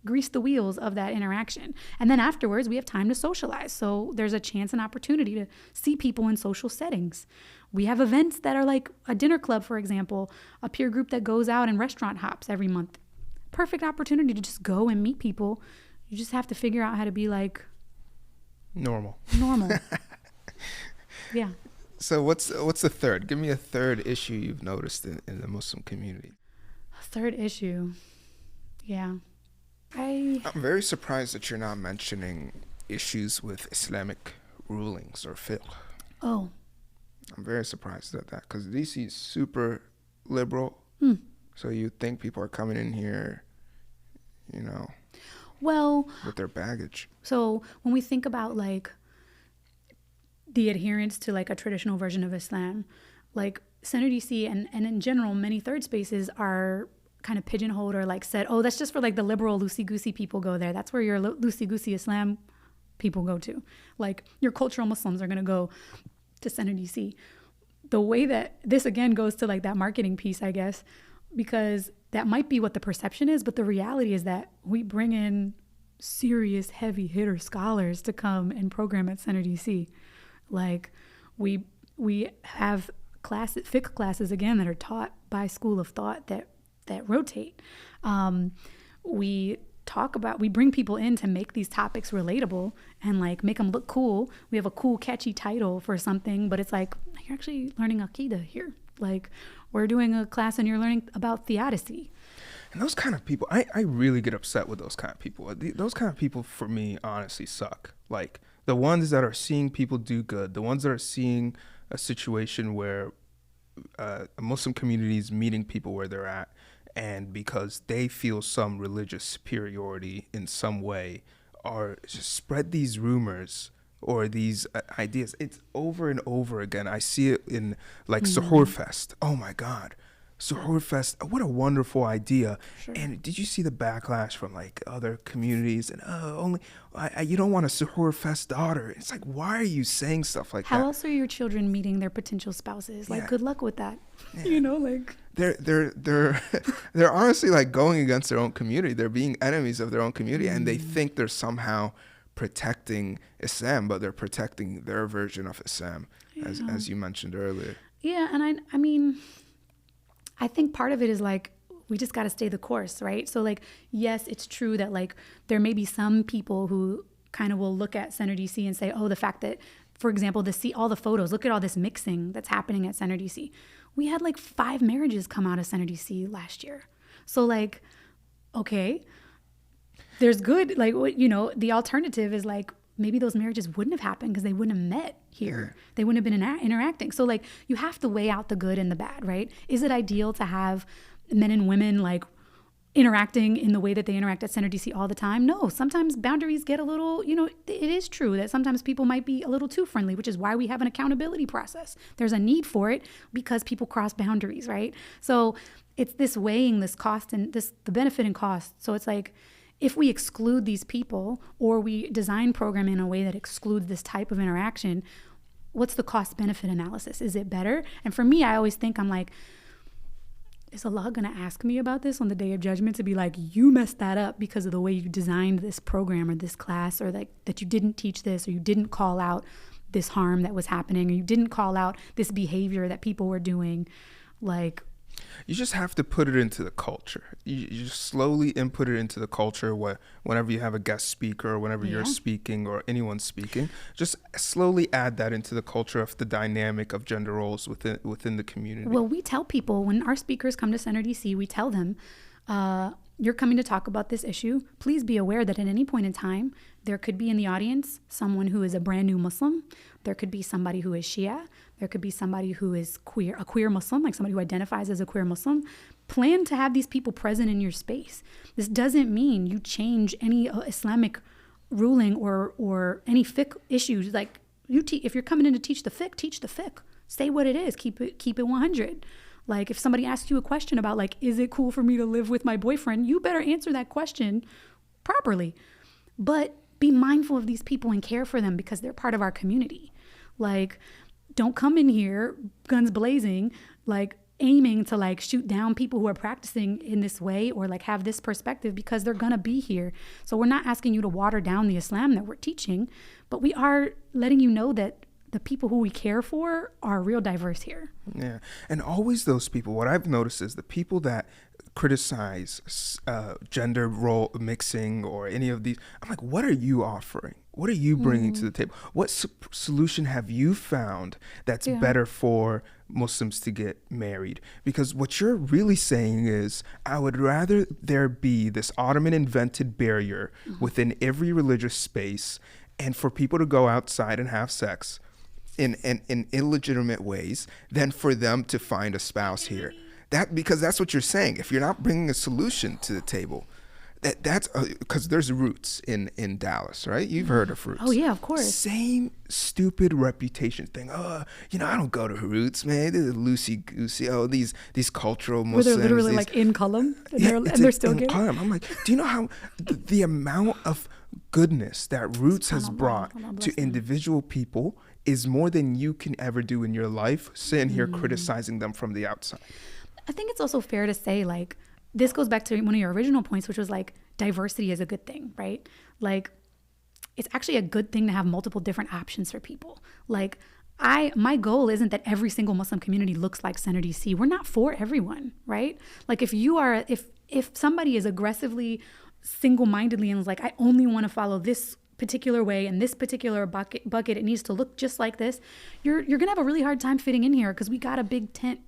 grease the wheels of that interaction. And then afterwards, we have time to socialize. So there's a chance and opportunity to see people in social settings. We have events that are like a dinner club, for example, a peer group that goes out and restaurant hops every month. Perfect opportunity to just go and meet people. You just have to figure out how to be like normal. Yeah. So what's the third? Give me a third issue you've noticed in the Muslim community. A third issue. Yeah. I'm very surprised that you're not mentioning issues with Islamic rulings or fiqh. Oh. I'm very surprised at that, because DC is super liberal. So you think people are coming in here, well, with their baggage. So when we think about like the adherence to like a traditional version of Islam, like Center DC and in general, many third spaces are kind of pigeonholed or like said, oh, that's just for like the liberal loosey-goosey people go there. That's where your loosey-goosey Islam people go to. Like your cultural Muslims are going to go to Center DC. The way that this again goes to like that marketing piece, I guess, because that might be what the perception is, but the reality is that we bring in serious heavy hitter scholars to come and program at Center DC. Like we have fiqh classes again that are taught by school of thought that rotate. We bring people in to make these topics relatable and like make them look cool. We have a cool, catchy title for something, but it's like, you're actually learning Aqidah here. Like we're doing a class and you're learning about theodicy. And those kind of people, I really get upset with those kind of people. Those kind of people for me honestly suck. Like the ones that are seeing people do good, the ones that are seeing a situation where a Muslim community is meeting people where they're at, and because they feel some religious superiority in some way, or just spread these rumors or these ideas. It's over and over again. I see it in like Suhoor Fest. Oh my God. Suhoor Fest, what a wonderful idea. Sure. And did you see the backlash from like other communities? And you don't want a Suhoor Fest daughter. It's like, why are you saying stuff like that? How else are your children meeting their potential spouses? Like, good luck with that. Yeah. Like they're honestly like going against their own community. They're being enemies of their own community, and they think they're somehow protecting Islam, but they're protecting their version of Islam, as you mentioned earlier. Yeah, and I mean, I think part of it is like, we just got to stay the course, right? So like, yes, it's true that like there may be some people who kind of will look at Center DC and say, oh, the fact that, for example, see all the photos, look at all this mixing that's happening at Center DC. We had like 5 marriages come out of Center DC last year. So like, okay, there's good, like, the alternative is like, maybe those marriages wouldn't have happened because they wouldn't have met here. They wouldn't have been interacting. So like, you have to weigh out the good and the bad, right? Is it ideal to have men and women like interacting in the way that they interact at Center DC all the time? No, sometimes boundaries get a little, it is true that sometimes people might be a little too friendly, which is why we have an accountability process. There's a need for it because people cross boundaries, right? So it's this weighing this cost and the benefit and cost. So it's like, if we exclude these people or we design programming in a way that excludes this type of interaction, what's the cost benefit analysis? Is it better? And for me, I always think, I'm like, is Allah going to ask me about this on the day of judgment, to be like, you messed that up because of the way you designed this program or this class, or like that you didn't teach this, or you didn't call out this harm that was happening, or you didn't call out this behavior that people were doing? Like, You just have to put it into the culture. You just slowly input it into the culture. Whenever you have a guest speaker, or whenever you're speaking, or anyone's speaking, just slowly add that into the culture of the dynamic of gender roles within the community. Well, we tell people when our speakers come to Center DC, we tell them, you're coming to talk about this issue. Please be aware that at any point in time, there could be in the audience someone who is a brand new Muslim. There could be somebody who is Shia. There could be somebody who is a queer Muslim, like somebody who identifies as a queer Muslim. Plan to have these people present in your space. This doesn't mean you change any Islamic ruling or any fiqh issues. Like if you're coming in to teach the fiqh, teach the fiqh. Say what it is. Keep it 100. Like if somebody asks you a question about like, is it cool for me to live with my boyfriend? You better answer that question properly. But be mindful of these people and care for them because they're part of our community. Like, don't come in here guns blazing, like aiming to like shoot down people who are practicing in this way or like have this perspective because they're gonna be here. So we're not asking you to water down the Islam that we're teaching, but we are letting you know that the people who we care for are real diverse here. Yeah. And always those people, what I've noticed is the people that criticize gender role mixing or any of these, I'm like, what are you offering? What are you bringing to the table? What solution have you found that's better for Muslims to get married? Because what you're really saying is, I would rather there be this Ottoman invented barrier within every religious space and for people to go outside and have sex in illegitimate ways than for them to find a spouse here. Because that's what you're saying. If you're not bringing a solution to the table, that's because there's roots in Dallas, right? You've heard of Roots. Oh yeah, of course. Same stupid reputation thing. I don't go to Roots, man. They're loosey goosey. Oh, these cultural Muslims. Where they're literally like in column, and they're still getting. I'm like, do you know how the amount of goodness that Roots has brought to individual people is more than you can ever do in your life? Sitting here criticizing them from the outside. I think it's also fair to say, like, this goes back to one of your original points, which was like diversity is a good thing, right? Like, it's actually a good thing to have multiple different options for people. Like, my goal isn't that every single Muslim community looks like Center DC. We're not for everyone, right? Like, if somebody is aggressively, single-mindedly and is like, I only want to follow this particular way and this particular bucket, it needs to look just like this, you're gonna have a really hard time fitting in here because we got a big tent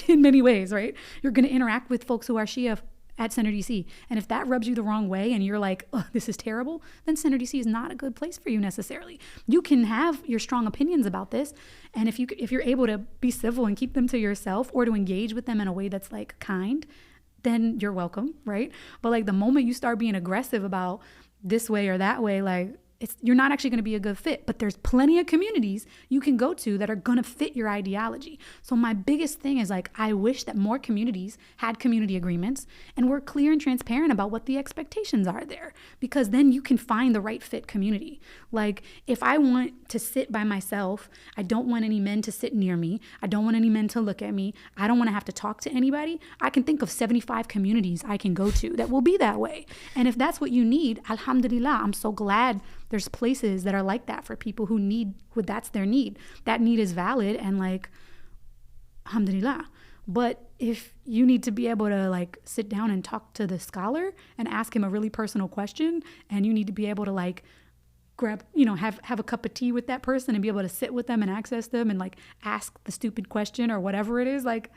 in many ways, right? You're going to interact with folks who are Shia at Center DC. And if that rubs you the wrong way and you're like, oh, this is terrible, then Center DC is not a good place for you necessarily. You can have your strong opinions about this. And if you're able to be civil and keep them to yourself or to engage with them in a way that's like kind, then you're welcome, right? But like the moment you start being aggressive about this way or that way, like you're not actually going to be a good fit. But there's plenty of communities you can go to that are going to fit your ideology. So my biggest thing is like, I wish that more communities had community agreements and were clear and transparent about what the expectations are there, because then you can find the right fit community. Like if I want to sit by myself, I don't want any men to sit near me. I don't want any men to look at me. I don't want to have to talk to anybody. I can think of 75 communities I can go to that will be that way. And if that's what you need, alhamdulillah, I'm so glad there's places that are like that for people who that's their need. That need is valid and like, alhamdulillah. But if you need to be able to like sit down and talk to the scholar and ask him a really personal question, and you need to be able to like grab, have a cup of tea with that person and be able to sit with them and access them and like ask the stupid question or whatever it is, like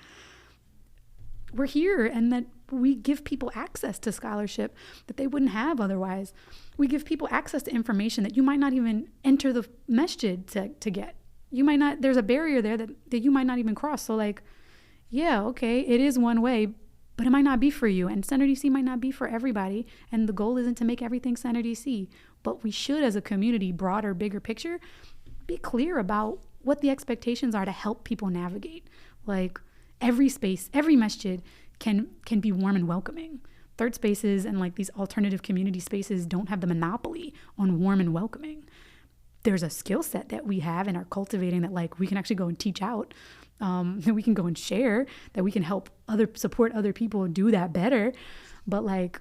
we're here, and that we give people access to scholarship that they wouldn't have otherwise. We give people access to information that you might not even enter the masjid to get. You might not, there's a barrier there that you might not even cross. So like, yeah, okay, it is one way, but it might not be for you. And Center DC might not be for everybody. And the goal isn't to make everything Center DC, but we should, as a community, broader, bigger picture, be clear about what the expectations are to help people navigate. Like every space, every masjid can be warm and welcoming. Third spaces and like these alternative community spaces don't have the monopoly on warm and welcoming. There's a skill set that we have and are cultivating that like we can actually go and teach out, that we can go and share, that we can help support other people do that better. But like,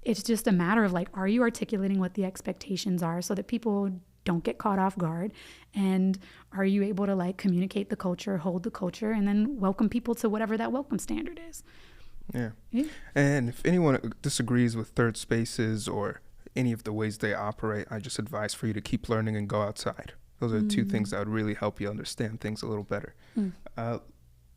it's just a matter of like, are you articulating what the expectations are so that people don't get caught off guard? And are you able to like communicate the culture, hold the culture, and then welcome people to whatever that welcome standard is? Yeah. And if anyone disagrees with third spaces or any of the ways they operate, I just advise for you to keep learning and go outside. Those are two things that would really help you understand things a little better.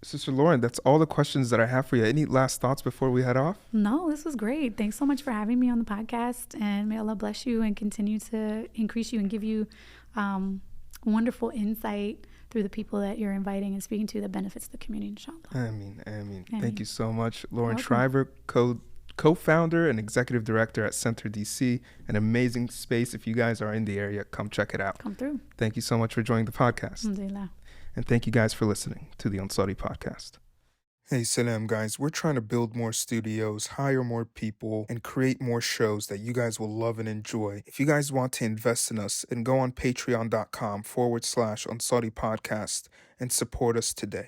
Sister Lauren, that's all the questions that I have for you. Any last thoughts before we head off? No, this was great. Thanks so much for having me on the podcast, and may Allah bless you and continue to increase you and give you wonderful insight through the people that you're inviting and speaking to that benefits the community, inshallah. Ameen. Thank you so much. Lauren Schreiber, co-founder and executive director at Center DC, an amazing space. If you guys are in the area, come check it out. Come through. Thank you so much for joining the podcast. Alhamdulillah. And thank you guys for listening to the Ansari podcast. Hey, salam guys. We're trying to build more studios, hire more people, and create more shows that you guys will love and enjoy. If you guys want to invest in us, then go on patreon.com/Ansari podcast and support us today.